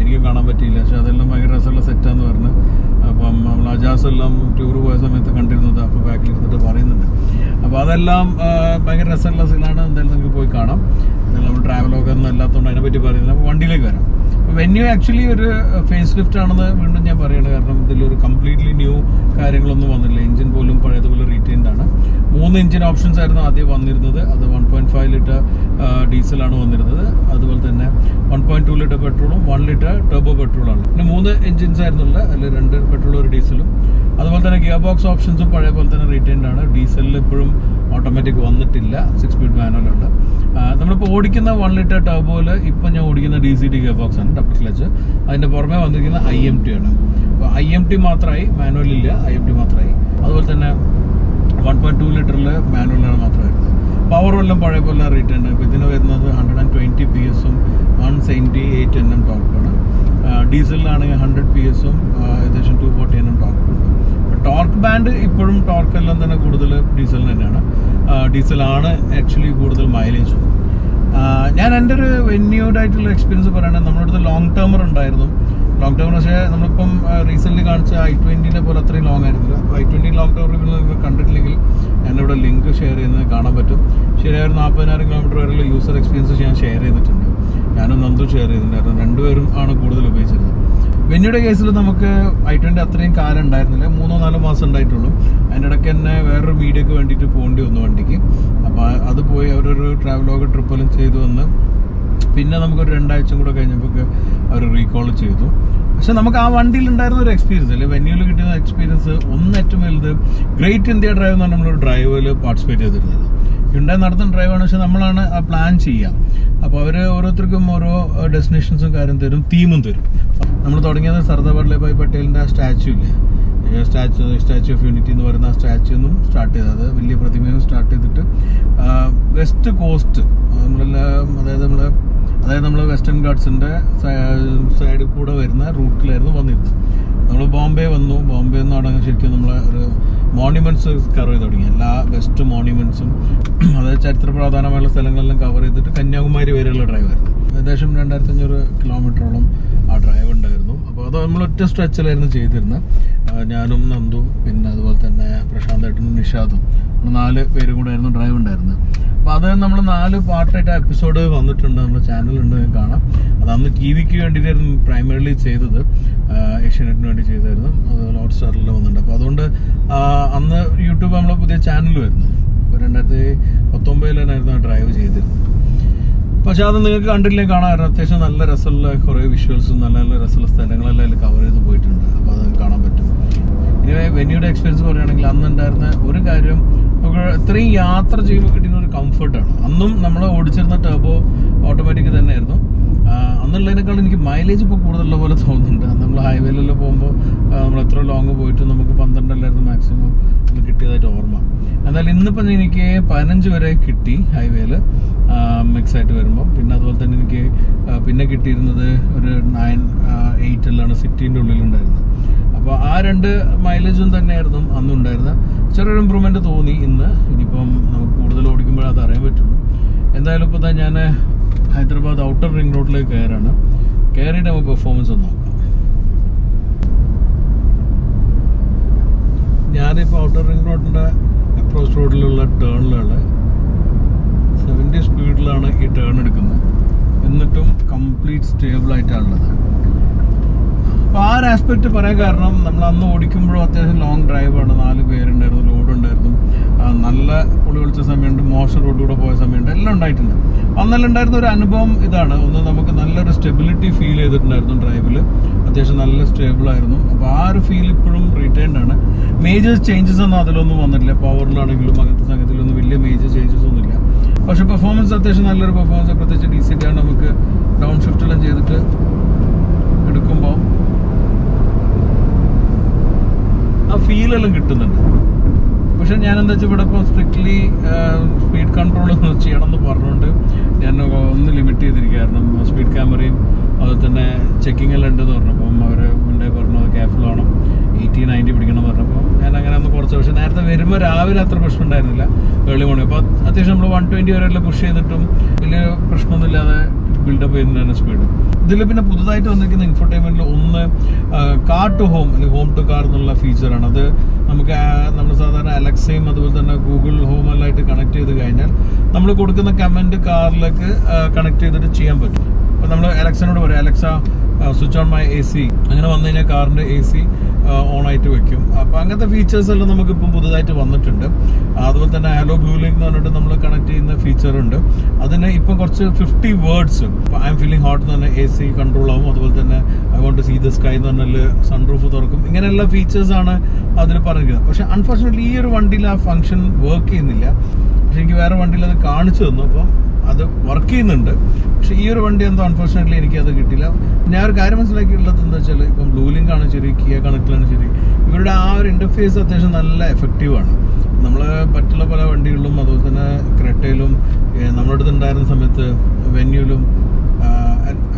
എനിക്ക് കാണാൻ പറ്റിയില്ല. പക്ഷെ അതെല്ലാം ഭയങ്കര രസമുള്ള സെറ്റാന്ന് പറഞ്ഞ് അപ്പം നമ്മൾ അജാസ് എല്ലാം ടൂർ പോയ സമയത്ത് കണ്ടിരുന്നത്. അപ്പോൾ ബാക്കിൽ ഇരുന്നിട്ട് പറയുന്നുണ്ട്. അപ്പോൾ അതെല്ലാം ഭയങ്കര രസമുള്ള സീലാണ്. എന്തായാലും നിങ്ങൾക്ക് പോയി കാണാം. എന്തായാലും നമ്മൾ ട്രാവലൊക്കെ ഒന്നും അല്ലാത്തതുകൊണ്ട് അതിനെപ്പറ്റി പറയുന്നത്. അപ്പോൾ വണ്ടിയിലേക്ക് വരാം. വെന്യൂ ആക്ച്വലി ഒരു ഫേസ് ലിഫ്റ്റ് ആണെന്ന് വീണ്ടും ഞാൻ പറയുന്നത്. കാരണം ഇതിലൊരു കംപ്ലീറ്റ്ലി ന്യൂ കാര്യങ്ങളൊന്നും വന്നില്ല. എഞ്ചിൻ പോലും പഴയതുപോലെ റീറ്റെയിൻഡ് ആണ്. 3 എഞ്ചിൻ ഓപ്ഷൻസ് ആയിരുന്നു ആദ്യം വന്നിരുന്നത്. അത് 1.5 ലിറ്റർ ഡീസലാണ് വന്നിരുന്നത്. അതുപോലെ തന്നെ 1.2 ലിറ്റർ പെട്രോളും 1 ലിറ്റർ ടർബോ പെട്രോളാണ്. പിന്നെ 3 എഞ്ചിൻസ് ആയിരുന്നുള്ളത്. അതിൽ 2 പെട്രോളും 1 ഡീസലും. അതുപോലെ തന്നെ ഗിയർ ബോക്സ് ഓപ്ഷൻസും പഴയ പോലെ തന്നെ റീറ്റെയിൻഡ് ആണ്. ഡീസലിൽ ഇപ്പോഴും ഓട്ടോമാറ്റിക് വന്നിട്ടില്ല, 6 സ്പീഡ് മാനുവലുണ്ട്. നമ്മളിപ്പോൾ ഓടിക്കുന്ന 1 ലിറ്റർ ടർബോയിൽ ഇപ്പം ഞാൻ ഓടിക്കുന്ന DCT ഗിയർ ബോക്സ് ആണ്, ഡബിൾ ക്ലച്ച്. അതിൻ്റെ പുറമെ വന്നിരിക്കുന്ന IMT ആണ്. അപ്പോൾ IMT മാത്രമായി, മാനുവലില്ല, IMT മാത്രമായി. അതുപോലെ തന്നെ 1.2 ലിറ്ററിൽ മാനുവലാണ് മാത്രമായിരുന്നത്. പവറും എല്ലാം പഴയ പോലെ റീറ്റേൺ. ഇപ്പോൾ ഇതിന് വരുന്നത് 120 PS 178 Nm ടോർക്കാണ്. ഡീസലിലാണെങ്കിൽ 100 PS ഏകദേശം 240 Nm ടോർക്കുണ്ട്. ടോർക്ക് ബാൻഡ് ഇപ്പോഴും ടോർക്കെല്ലാം തന്നെ കൂടുതൽ ഡീസലിന് തന്നെയാണ്. ഡീസലാണ് ആക്ച്വലി കൂടുതൽ മൈലേജ്. ഞാൻ എൻ്റെ ഒരു വെന്യൂഡായിട്ടുള്ള എക്സ്പീരിയൻസ് പറയുകയാണെങ്കിൽ നമ്മുടെ അടുത്ത് ലോങ് ടേമർ ഉണ്ടായിരുന്നു. ലോങ് ടേമർ പക്ഷേ നമ്മളിപ്പം റീസെൻ്റ്ലി കാണിച്ച i20 പോലെ അത്രയും ലോങ് ആയിരുന്നില്ല. i20 ലോങ് ടേമർ നിങ്ങൾ കണ്ടിട്ടില്ലെങ്കിൽ ഞാനിവിടെ ലിങ്ക് ഷെയർ ചെയ്യുന്നത് കാണാൻ പറ്റും. ശരിയായ ഒരു 40,000 കിലോമീറ്റർ വരെയുള്ള യൂസർ എക്സ്പീരിയൻസ് ഞാൻ ഷെയർ ചെയ്തിട്ടുണ്ട്. ഞാനും നന്ദു ഷെയർ ചെയ്തിട്ടുണ്ടായിരുന്നു. 2 പേരും ആണ് കൂടുതൽ ഉപയോഗിച്ചത്. വെന്യൂയുടെ കേസിൽ നമുക്ക് i20 അത്രയും കാലം ഉണ്ടായിരുന്നില്ല, 3-4 മാസം ഉണ്ടായിട്ടുള്ളൂ. അതിൻ്റെ ഇടയ്ക്ക് തന്നെ വേറൊരു മീഡിയക്ക് വേണ്ടിയിട്ട് പോകേണ്ടി വന്നു വണ്ടിക്ക്. അപ്പോൾ അത് പോയി അവരൊരു ട്രാവലോഗ് ട്രിപ്പെല്ലാം ചെയ്തു വന്ന് പിന്നെ നമുക്കൊരു 2 ആഴ്ച കൂടെ കഴിഞ്ഞപ്പോൾ അവർ റീകോൾ ചെയ്തു. പക്ഷെ നമുക്ക് ആ വണ്ടിയിൽ ഉണ്ടായിരുന്ന ഒരു എക്സ്പീരിയൻസ് അല്ലേ, വെന്യൂവിൽ കിട്ടുന്ന എക്സ്പീരിയൻസ് ഏറ്റവും വലുത് ഗ്രേറ്റ് ഇന്ത്യ ഡ്രൈവ് എന്ന് പറഞ്ഞാൽ നമ്മളൊരു ഡ്രൈവിൽ പാർട്ടിസിപ്പേറ്റ് ചെയ്തിരുന്നത്. ഉണ്ടായി നടത്തുന്ന ഡ്രൈവാണ്, പക്ഷെ നമ്മളാണ് ആ പ്ലാൻ ചെയ്യുക. അപ്പോൾ അവർ ഓരോരുത്തർക്കും ഓരോ ഡെസ്റ്റിനേഷൻസും കാര്യം തരും, തീമും തരും. നമ്മൾ തുടങ്ങിയത് സർദാർ വല്ലഭായ് പട്ടേലിൻ്റെ ആ സ്റ്റാച്യു ഇല്ലേ, സ്റ്റാച്യു ഓഫ് യൂണിറ്റി എന്ന് പറയുന്ന ആ സ്റ്റാച്യു ഒന്നും സ്റ്റാർട്ട് ചെയ്തത്, വലിയ പ്രതിമയും സ്റ്റാർട്ട് ചെയ്തിട്ട് വെസ്റ്റ് കോസ്റ്റ് അതായത് നമ്മൾ വെസ്റ്റേൺ ഗാർഡ്സിൻ്റെ സൈഡിൽ കൂടെ വരുന്ന റൂട്ടിലായിരുന്നു വന്നിരുന്നത്. നമ്മൾ ബോംബെ വന്നു. ബോംബെ നിന്നാണ് ശരിക്കും നമ്മൾ ഒരു മോണ്യുമെൻറ്റ്സ് കവർ ചെയ്ത് തുടങ്ങി. എല്ലാ ബെസ്റ്റ് മോണ്യുമെൻറ്റ്സും അതായത് ചരിത്ര പ്രാധാന്യമായുള്ള സ്ഥലങ്ങളെല്ലാം കവർ ചെയ്തിട്ട് കന്യാകുമാരി വരെയുള്ള ഡ്രൈവായിരുന്നു. ഏകദേശം 2500 കിലോമീറ്ററോളം ആ ഡ്രൈവ് ഉണ്ടായിരുന്നു. അപ്പോൾ അത് നമ്മൾ ഒറ്റ സ്ട്രെച്ചിലായിരുന്നു ചെയ്തിരുന്നത്. ഞാനും നന്ദും പിന്നെ അതുപോലെ തന്നെ പ്രശാന്തേട്ടനും നിഷാദും 4 പേരും കൂടെ ആയിരുന്നു ഡ്രൈവ് ഉണ്ടായിരുന്നത്. അപ്പോൾ അത് നമ്മൾ 4 പാർട്ടായിട്ട് എപ്പിസോഡ് വന്നിട്ടുണ്ട്, നമ്മുടെ ചാനലുണ്ട്, കാണാം. അത് അന്ന് TV-ക്ക് വേണ്ടിയിട്ടായിരുന്നു പ്രൈമറിലി ചെയ്തത്, ഏഷ്യാനെറ്റിന് വേണ്ടി ചെയ്തായിരുന്നു. അതുപോലെ ഹോട്ട്സ്റ്റാറിൽ വന്നിട്ടുണ്ട്. അപ്പോൾ അതുകൊണ്ട് അന്ന് യൂട്യൂബ് നമ്മളെ പുതിയ ചാനൽ വരുന്നു. അപ്പോൾ 2019 ഡ്രൈവ് ചെയ്തിരുന്നത്. പക്ഷെ അത് നിങ്ങൾക്ക് കണ്ടില്ലേ കാണാൻ അത്യാവശ്യം നല്ല രസമുള്ള കുറേ വിഷ്വൽസും നല്ല നല്ല രസമുള്ള സ്ഥലങ്ങളെല്ലാം അതിൽ കവർ ചെയ്ത് പോയിട്ടുണ്ട്. അപ്പോൾ അത് കാണാൻ പറ്റും. ഇനി വെന്യൂടെ എക്സ്പീരിയൻസ് പറയുകയാണെങ്കിൽ അന്നുണ്ടായിരുന്ന ഒരു കാര്യം, നമുക്ക് ഇത്രയും യാത്ര ചെയ്യുമ്പോൾ കിട്ടുന്ന ഒരു കംഫർട്ടാണ്. അന്നും നമ്മൾ ഓടിച്ചിരുന്ന ടർബോ ഓട്ടോമാറ്റിക് തന്നെയായിരുന്നു. അന്നുള്ളതിനേക്കാൾ എനിക്ക് മൈലേജ് ഇപ്പോൾ കൂടുതലുള്ള പോലെ തോന്നുന്നുണ്ട്. നമ്മൾ ഹൈവേയിലെല്ലാം പോകുമ്പോൾ നമ്മൾ എത്ര ലോങ് പോയിട്ട് നമുക്ക് 12 അല്ലായിരുന്നു മാക്സിമം ഒന്ന് കിട്ടിയതായിട്ട് ഓർമ്മ. എന്നാൽ ഇന്നിപ്പം എനിക്ക് 15 വരെ കിട്ടി ഹൈവേയിൽ മിക്സ് ആയിട്ട് വരുമ്പോൾ. പിന്നെ അതുപോലെ തന്നെ എനിക്ക് പിന്നെ കിട്ടിയിരുന്നത് ഒരു 9-8 സിറ്റീൻ്റെ ഉള്ളിലുണ്ടായിരുന്നത്. അപ്പോൾ ആ 2 മൈലേജും തന്നെയായിരുന്നു അന്നുണ്ടായിരുന്നത്. ചെറിയൊരു ഇമ്പ്രൂവ്മെൻറ്റ് തോന്നി ഇന്ന്. ഇനിയിപ്പം നമുക്ക് കൂടുതൽ ഓടിക്കുമ്പോഴേ അത് അറിയാൻ പറ്റുള്ളൂ. എന്തായാലും ഇപ്പോൾ തന്നെ ഞാൻ ഹൈദരാബാദ് ഔട്ടർ റിംഗ് റോഡിലേക്ക് കയറാണ്. കയറിയിട്ട് നമുക്ക് പെർഫോമൻസ് ഒന്ന് നോക്കാം. ഞാനിപ്പോൾ ഔട്ടർ റിംഗ് റോഡിൻ്റെ അപ്രോച്ച് റോഡിലുള്ള ടേണിലാണ് 70 സ്പീഡിലാണ് ഈ ടേൺ എടുക്കുന്നത്. എന്നിട്ടും കംപ്ലീറ്റ് സ്റ്റേബിളായിട്ടാണുള്ളത്. അപ്പോൾ ആ ഒരു ആസ്പെക്റ്റ് പറയാൻ കാരണം, നമ്മൾ അന്ന് ഓടിക്കുമ്പോഴും അത്യാവശ്യം ലോങ് ഡ്രൈവാണ്. 4 പേരുണ്ടായിരുന്നു, ലോഡുണ്ടായിരുന്നു, നല്ല പൊളി വിളിച്ച സമയമുണ്ട്, മോശം റോഡിലൂടെ പോയ സമയമുണ്ട്, എല്ലാം ഉണ്ടായിട്ടുണ്ട്. അന്നെല്ലാം ഉണ്ടായിരുന്ന ഒരു അനുഭവം ഇതാണ്. ഒന്ന് നമുക്ക് നല്ലൊരു സ്റ്റെബിലിറ്റി ഫീൽ ചെയ്തിട്ടുണ്ടായിരുന്നു ഡ്രൈവിൽ. അത്യാവശ്യം നല്ല സ്റ്റേബിളായിരുന്നു. അപ്പോൾ ആ ഒരു ഫീൽ ഇപ്പോഴും റീറ്റൈൻഡ് ആണ്. മേജർ ചേഞ്ചസ് ഒന്നും അതിലൊന്നും വന്നിട്ടില്ല. പവറിലാണെങ്കിലും അങ്ങനത്തെ സംഗതിയിലൊന്നും വലിയ മേജർ ചേഞ്ചസ് ഒന്നുമില്ല. പക്ഷെ പെർഫോമൻസ് അത്യാവശ്യം നല്ലൊരു പെർഫോമൻസ്. പ്രത്യേകിച്ച് DC ആണ് നമുക്ക് ഡൗൺ ഷിഫ്റ്റെല്ലാം ചെയ്തിട്ട് എടുക്കുമ്പോൾ ആ ഫീലെല്ലാം കിട്ടുന്നുണ്ട്. പക്ഷെ ഞാൻ എന്താ വെച്ചാൽ ഇവിടെ ഇപ്പോൾ സ്ട്രിക്ട്ലി സ്പീഡ് കൺട്രോൾ ചെയ്യണമെന്ന് പറഞ്ഞുകൊണ്ട് ഞാൻ ഒന്ന് ലിമിറ്റ് ചെയ്തിരിക്കുകയായിരുന്നു. സ്പീഡ് ക്യാമറയും അതുപോലെ തന്നെ ചെക്കിംഗ് എല്ലാം ഉണ്ടെന്ന് പറഞ്ഞപ്പം അവർ മുന്നേ പറഞ്ഞു കെയർഫുൾ ആവണം, 80-90 പിടിക്കണം എന്ന് പറഞ്ഞപ്പോൾ ഞാൻ അങ്ങനെ ഒന്ന് കുറച്ച്. പക്ഷേ നേരത്തെ വരുമ്പോൾ രാവിലെ അത്ര പ്രശ്നം ഉണ്ടായിരുന്നില്ല, ഏർലി മോർണിംഗ്. അപ്പോൾ അത്യാവശ്യം നമ്മൾ 120 വരെയെല്ലാം പുഷ് ചെയ്തിട്ടും വലിയ പ്രശ്നമൊന്നുമില്ലാതെ ബിൽഡപ്പ് ചെയ്യുന്നതാണ് സ്പീഡ്. ഇതിൽ പിന്നെ പുതുതായിട്ട് വന്നിരിക്കുന്ന ഇൻഫോർടൈൻമെൻറ്റിൽ ഒന്ന് കാർ ടു ഹോം അല്ലെങ്കിൽ ഹോം ടു കാർ എന്നുള്ള ഫീച്ചറാണ്. അത് നമുക്ക് നമ്മൾ സാധാരണ അലക്സയും അതുപോലെ തന്നെ ഗൂഗിൾ ഹോം എല്ലായിട്ട് കണക്ട് ചെയ്ത് കഴിഞ്ഞാൽ നമ്മൾ കൊടുക്കുന്ന കമൻറ്റ് കാറിലേക്ക് കണക്ട് ചെയ്തിട്ട് ചെയ്യാൻ പറ്റും. അപ്പോൾ നമ്മൾ അലക്സനോട് പറയാം, Alexa switch on my AC, അങ്ങനെ വന്നു കഴിഞ്ഞാൽ കാറിൻ്റെ AC ഓൺ ആയിട്ട് വെക്കും. അപ്പോൾ അങ്ങനത്തെ ഫീച്ചേഴ്സ് എല്ലാം നമുക്കിപ്പം പുതുതായിട്ട് വന്നിട്ടുണ്ട്. അതുപോലെ തന്നെ ഹലോ ബ്ലൂ ലിങ്ക് എന്ന് പറഞ്ഞിട്ട് നമ്മൾ കണക്ട് ചെയ്യുന്ന ഫീച്ചറുണ്ട്. അതിന് ഇപ്പം കുറച്ച് 50 വേർഡ്സ്, ഇപ്പോൾ ഐ എം ഫീലിംഗ് ഹോട്ട് എന്ന് പറഞ്ഞാൽ AC കൺട്രോൾ ആവും. അതുപോലെ തന്നെ I want to see the sky എന്ന് പറഞ്ഞാൽ സൺറൂഫ് തുറക്കും. ഇങ്ങനെയുള്ള ഫീച്ചേഴ്സാണ് അതിൽ പറഞ്ഞിരിക്കുന്നത്. പക്ഷേ അൺഫോർച്ചുനേറ്റ്ലി ഈ ഒരു വണ്ടിയിൽ ആ ഫംഗ്ഷൻ വർക്ക് ചെയ്യുന്നില്ല. പക്ഷെ എനിക്ക് വേറെ വണ്ടിയിൽ അത് കാണിച്ചു തന്നു, അപ്പോൾ അത് വർക്ക് ചെയ്യുന്നുണ്ട്. പക്ഷെ ഈ ഒരു വണ്ടി എന്തോ അൺഫോർച്ചുനേറ്റ്ലി എനിക്കത് കിട്ടില്ല. ഞാൻ ഒരു കാര്യം മനസ്സിലാക്കിയിട്ടുള്ളത് എന്താ വെച്ചാൽ, ഇപ്പം ബ്ലൂ ലിങ്ക് ആണ് ശരി, കിയ കണക്റ്റിലാണ് ശരി, ഇവരുടെ ആ ഒരു ഇൻ്റർഫേസ് അത്യാവശ്യം നല്ല എഫക്റ്റീവാണ്. നമ്മൾ മറ്റുള്ള പല വണ്ടികളിലും അതുപോലെ തന്നെ ക്രെറ്റയിലും നമ്മുടെ അടുത്ത് ഉണ്ടായിരുന്ന സമയത്ത്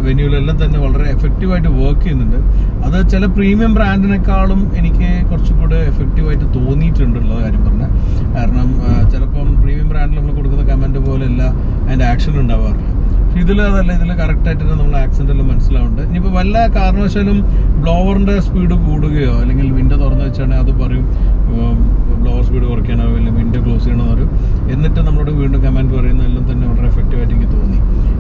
വെന്യൂലെല്ലാം തന്നെ വളരെ എഫക്റ്റീവായിട്ട് വർക്ക് ചെയ്യുന്നുണ്ട്. അത് ചില പ്രീമിയം ബ്രാൻഡിനേക്കാളും എനിക്ക് കുറച്ചുകൂടെ എഫക്റ്റീവായിട്ട് തോന്നിയിട്ടുണ്ടുള്ള കാര്യം പറഞ്ഞാൽ. കാരണം ചിലപ്പം പ്രീമിയം ബ്രാൻഡിൽ നമ്മൾ കൊടുക്കുന്ന കമൻറ്റ് പോലെയല്ല അതിൻ്റെ ആക്ഷൻ ഉണ്ടാവാറില്ല. പക്ഷെ ഇതിൽ അതല്ല, ഇതിൽ കറക്റ്റായിട്ട് നമ്മൾ ആക്സെൻ്റ് എല്ലാം മനസ്സിലാവുന്നുണ്ട്. ഇനിയിപ്പോൾ വല്ല കാരണവശാലും ബ്ലോവറിൻ്റെ സ്പീഡ് കൂടുകയോ അല്ലെങ്കിൽ വിൻഡോ തുറന്നു വെച്ചാണെങ്കിൽ അത് പറയും ബ്ലോവർ സ്പീഡ് കുറയ്ക്കാനോ അല്ലെങ്കിൽ വിൻഡോ ക്ലോസ് ചെയ്യണമെന്ന് പറയും. എന്നിട്ട് നമ്മളോട് വീണ്ടും കമൻറ്റ് പറയുന്നതെല്ലാം തന്നെ വളരെ എഫക്റ്റീവായിട്ട് എനിക്ക് തോന്നി.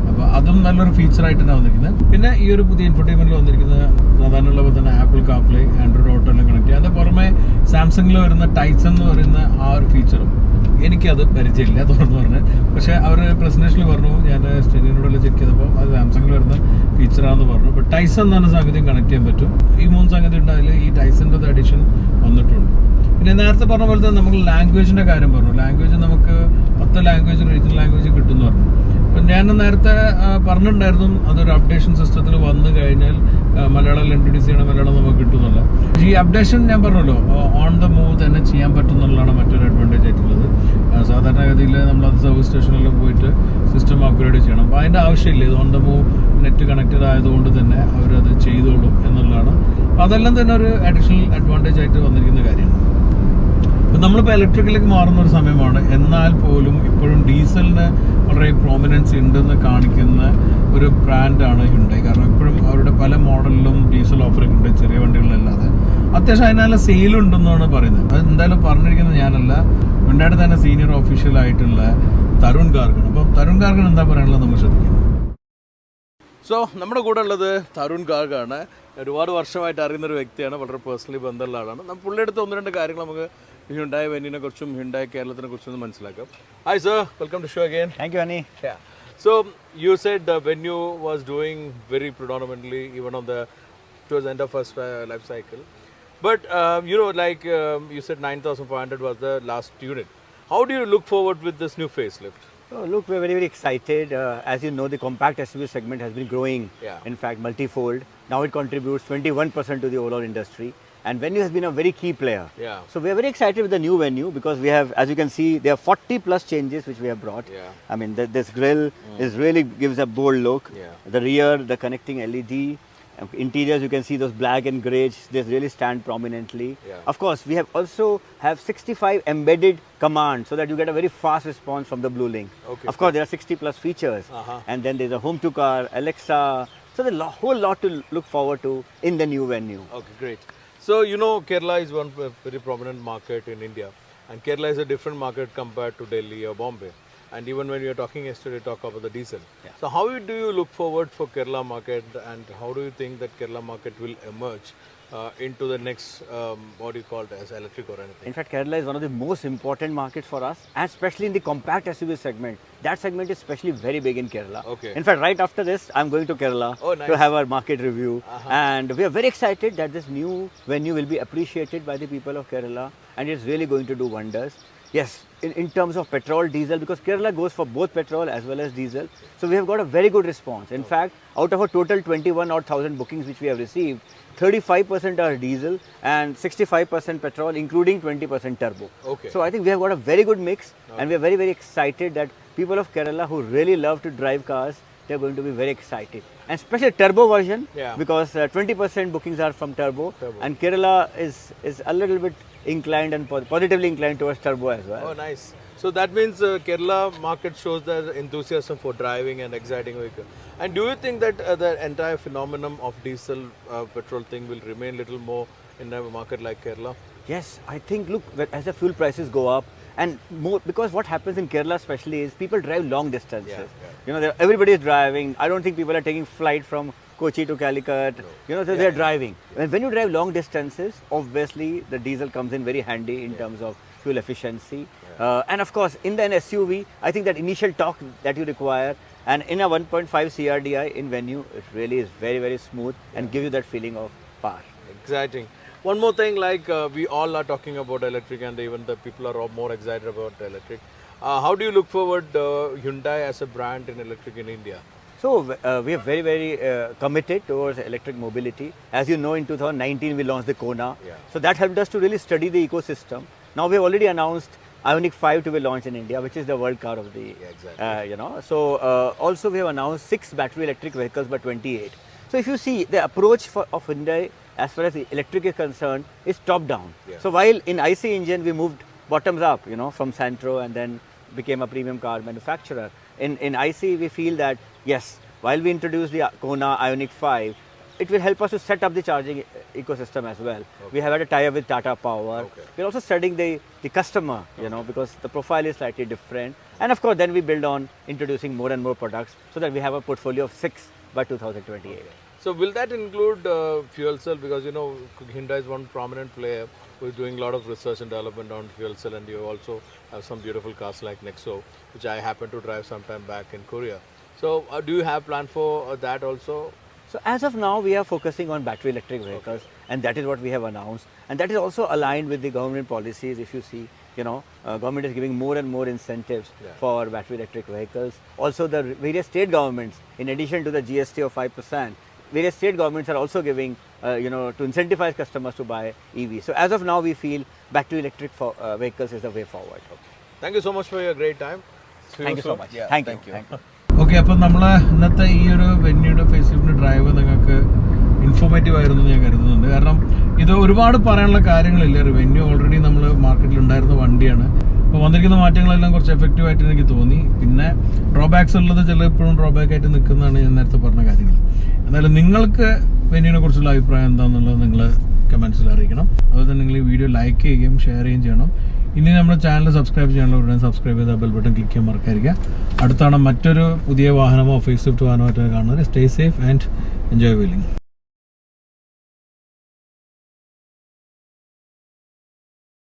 അപ്പോൾ അതും നല്ലൊരു ഫീച്ചറായിട്ടാണ് വന്നിരിക്കുന്നത്. പിന്നെ ഈ ഒരു പുതിയ ഇൻഫോർടൈൻമെൻറ്റിൽ വന്നിരിക്കുന്നത് സാധാരണയുള്ള പോലെ തന്നെ ആപ്പിൾ കാർപ്ലേ, ആൻഡ്രോയിഡ് ഓട്ടോ എല്ലാം കണക്ട് ചെയ്യുക. അതിന് പുറമെ സാംസങ്ങിൽ വരുന്ന ടൈസൺ എന്ന് പറയുന്ന ആ ഒരു ഫീച്ചറും എനിക്കത് പരിചയമില്ല തുറന്നു പറഞ്ഞ്. പക്ഷേ അവർ പ്രസൻറ്റേഷനിൽ പറഞ്ഞു, ഞാൻ സ്റ്റെനിനോടെല്ലാം ചെക്ക് ചെയ്തപ്പോൾ അത് സാംസങ്ങിൽ വരുന്ന ഫീച്ചറാണെന്ന് പറഞ്ഞു. ഇപ്പോൾ ടൈസൺ എന്ന് പറഞ്ഞ സംഗതിയും കണക്ട് ചെയ്യാൻ പറ്റും. ഈ 3 സംഗതി ഉണ്ടായാൽ ഈ ടൈസൻ്റെ അഡീഷൻ വന്നിട്ടുണ്ട്. പിന്നെ നേരത്തെ പറഞ്ഞ പോലെ തന്നെ നമുക്ക് ലാംഗ്വേജിൻ്റെ കാര്യം പറഞ്ഞു. ലാംഗ്വേജ് നമുക്ക് 10 ലാംഗ്വേജ് റീജിയണൽ ലാംഗ്വേജ് കിട്ടുമെന്ന് പറഞ്ഞു. അപ്പം ഞാൻ നേരത്തെ പറഞ്ഞിട്ടുണ്ടായിരുന്നു അതൊരു അപ്ഡേഷൻ സിസ്റ്റത്തിൽ വന്നു കഴിഞ്ഞാൽ മലയാളം ഇൻട്രൊഡ്യൂസ് ചെയ്യണം, മലയാളം നമുക്ക് കിട്ടുന്നില്ല. ഈ അപ്ഡേഷൻ ഞാൻ പറഞ്ഞല്ലോ ഓൺ ദ മൂവ് തന്നെ ചെയ്യാൻ പറ്റുന്നുള്ളതാണ് മറ്റൊരു അഡ്വാൻറ്റേജ് ആയിട്ടുള്ളത്. സാധാരണഗതിയിൽ നമ്മളത് സർവീസ് സ്റ്റേഷനിലും പോയിട്ട് സിസ്റ്റം അപ്ഗ്രേഡ് ചെയ്യണം. അപ്പോൾ അതിൻ്റെ ആവശ്യമില്ല. ഇത് on the move net connected ആയതുകൊണ്ട് തന്നെ അവരത് ചെയ്തോളും എന്നുള്ളതാണ്. അപ്പോൾ അതെല്ലാം തന്നെ ഒരു അഡീഷണൽ അഡ്വാൻറ്റേജ് ആയിട്ട് വന്നിരിക്കുന്ന കാര്യമാണ്. ഇപ്പം നമ്മളിപ്പോൾ ഇലക്ട്രിക്കിലേക്ക് മാറുന്ന ഒരു സമയമാണ്. എന്നാൽ പോലും ഇപ്പോഴും ഡീസലിന് വളരെ പ്രോമിനൻസ് ഉണ്ടെന്ന് കാണിക്കുന്ന ഒരു ബ്രാൻഡാണ് ഹ്യുണ്ടായി. കാരണം ഇപ്പോഴും അവരുടെ പല മോഡലിലും ഡീസൽ ഓഫറിംഗ് ഉണ്ട്, ചെറിയ വണ്ടികളിലല്ലാതെ. അത്യാവശ്യം അതിനുള്ള സെയിലുണ്ടെന്നാണ് പറയുന്നത്. അത് എന്തായാലും പറഞ്ഞിരിക്കുന്നത് ഞാനല്ല, ഹ്യുണ്ടായുടെ തന്നെ സീനിയർ ഓഫീഷ്യലായിട്ടുള്ള തരുൺ ഗാർഗൺ. അപ്പം തരുൺ ഗാർഗൺ എന്താ പറയാനുള്ളത് നമുക്ക് ശ്രദ്ധിക്കാം. സോ നമ്മുടെ കൂടെ ഉള്ളത് തരുൺ ഗാർഗാണ്. ഒരുപാട് വർഷമായിട്ട് അറിയുന്നൊരു വ്യക്തിയാണ്, വളരെ പേഴ്സണലി ബന്ധമുള്ള ആളാണ്. നമ്മൾ പുള്ളിയെടുത്ത് 1-2 കാര്യങ്ങൾ നമുക്ക് ഹ്യുണ്ടായി വെന്യൂനെ കുറിച്ചും ഹ്യുണ്ടായി കേരളത്തിനെ കുറിച്ചും ഒന്ന് മനസ്സിലാക്കാം. Hi sir, welcome to show again. Thank you, Annie. Yeah. So you said the Venue was doing very predominantly even on the towards the end of first life cycle. But you said 9,500 was the last unit. How do you look forward with this new facelift? So look, we're very, very excited. As you know, the compact SUV segment has been growing, Yeah. in fact, multifold. Now it contributes 21% to the overall industry. And Venue has been a very key player. Yeah. So we are very excited with the new Venue because we have, as you can see, there are 40 plus changes which we have brought. Yeah. I mean, this grille is really gives a bold look. Yeah. The rear, the connecting LED. Interiors, you can see those black and grey, they really stand prominently. Yeah. Of course, we have also have 65 embedded commands so that you get a very fast response from the Blue Link. Okay, Of course, there are 60 plus features. And then there's a home to car, Alexa. So there's a whole lot to look forward to in the new Venue. Okay, great. So, you know, Kerala is one very prominent market in India, and Kerala is a different market compared to Delhi or Bombay. And even when we were talking yesterday, talk about the diesel. Yeah. So, how do you look forward for Kerala market, and how do you think that Kerala market will emerge into the next, what do you call it, as electric or anything? In fact, Kerala is one of the most important markets for us, and especially in the compact SUV segment. That segment is especially very big in Kerala. Okay. In fact, right after this, I'm going to Kerala Oh, nice. to have our market review. And we are very excited that this new Venue will be appreciated by the people of Kerala, and it's really going to do wonders. Yes, in terms of petrol, diesel, because Kerala goes for both petrol as well as diesel. So we have got a very good response. In fact, out of a total 21,000 bookings which we have received, 35% are diesel and 65% petrol, including 20% turbo. Okay. So I think we have got a very good mix, and we are very, very excited that people of Kerala who really love to drive cars, they're going to be very excited. And especially turbo version, Yeah. because 20% bookings are from turbo, Turbo. and Kerala is a little bit inclined and positively inclined towards turbo as well. Oh, nice. So that means Kerala market shows the enthusiasm for driving and exciting vehicle. And do you think that the entire phenomenon of diesel petrol thing will remain little more in a market like Kerala? Yes, I think, look, as the fuel prices go up, and more, because what happens in Kerala especially is people drive long distances. Yeah. You know, everybody is driving. I don't think people are taking flight from Kochi to Calicut. You know, so they're driving. When you drive long distances, obviously the diesel comes in very handy in terms of fuel efficiency. And of course, in an SUV, I think that initial torque that you require, and in a 1.5 CRDI in Venue, it really is very, very smooth and gives you that feeling of power. Exciting. One more thing, like we all are talking about electric, and even the people are all more excited about electric. How do you look forward Hyundai as a brand in electric in India? So we are very, very committed towards electric mobility. As you know, in 2019 we launched the Kona. Yeah. So that helped us to really study the ecosystem. Now we have already announced Ioniq 5 to be launched in India, which is the world car of the, exactly. So also we have announced 6 battery electric vehicles by 28. So if you see the approach of Hyundai as far as the electric is concerned is top down. Yeah. So while in IC engine we moved bottoms up, you know, from Santro and then became a premium car manufacturer. In IC we feel that yes, while we introduce the Kona Ioniq 5, it will help us to set up the charging ecosystem as well. Okay. We have had a tie-up with Tata Power. Okay. We're also studying the customer, you know, because the profile is slightly different. And of course, then we build on introducing more and more products so that we have a portfolio of 6 by 2028. Okay. So will that include fuel cell? Because you know Hyundai is one prominent player who is doing a lot of research and development on fuel cell, and you also have some beautiful cars like Nexo, which I happened to drive sometime back in Korea. So do you have plan for that also? So as of now, we are focusing on battery electric vehicles, and that is what we have announced. And that is also aligned with the government policies. If you see, you know, government is giving more and more incentives for battery electric vehicles. Also, the various state governments, in addition to the GST of 5%, various state governments are also giving, you know, to incentivize customers to buy EV. So as of now, we feel battery electric vehicles is the way forward. Okay. Thank you so much for your great time. See Thank you so soon. much. Yeah, Thank thank you. you. Thank you. Okay, അപ്പം നമ്മൾ ഇന്നത്തെ ഈ ഒരു വെന്യൂയുടെ ഫേസ്ബുക്കിൻ്റെ drive നിങ്ങൾക്ക് informative ആയിരുന്നു ഞാൻ കരുതുന്നുണ്ട്. കാരണം ഇത് ഒരുപാട് പറയാനുള്ള കാര്യങ്ങളില്ല. വെന്യൂ ഓൾറെഡി നമ്മൾ മാർക്കറ്റിൽ ഉണ്ടായിരുന്ന വണ്ടിയാണ്. അപ്പോൾ വന്നിരിക്കുന്ന മാറ്റങ്ങളെല്ലാം കുറച്ച് എഫക്റ്റീവ് ആയിട്ട് എനിക്ക് തോന്നി. പിന്നെ ഡ്രോബാക്സ് ഉള്ളത് ചിലപ്പോഴും ഡ്രോബാക്ക് ആയിട്ട് നിൽക്കുന്നതാണ് ഞാൻ നേരത്തെ പറഞ്ഞ കാര്യങ്ങൾ. എന്നാലും നിങ്ങൾക്ക് വെന്യൂവിനെ കുറിച്ചുള്ള അഭിപ്രായം എന്താണെന്നുള്ളത് നിങ്ങൾ കമൻസിൽ അറിയിക്കണം. അതുപോലെ തന്നെ നിങ്ങൾ ഈ വീഡിയോ ലൈക്ക് ചെയ്യുകയും ഷെയർ ചെയ്യുകയും ചെയ്യണം. ഇനി നമ്മുടെ ചാനൽ സബ്സ്ക്രൈബ് ചെയ്യാനുള്ള സബ്സ്ക്രൈബ് ചെയ്ത ബെൽ ബട്ടൺ ക്ലിക്ക് ചെയ്യാൻ മറക്കാതിരിക്കുക. അടുത്താണ് മറ്റൊരു പുതിയ വാഹനമോ ഫേസ് ലിഫ്റ്റ് വാഹനമായിട്ടാണ് കാണുന്നത്. Stay safe and enjoy wheeling.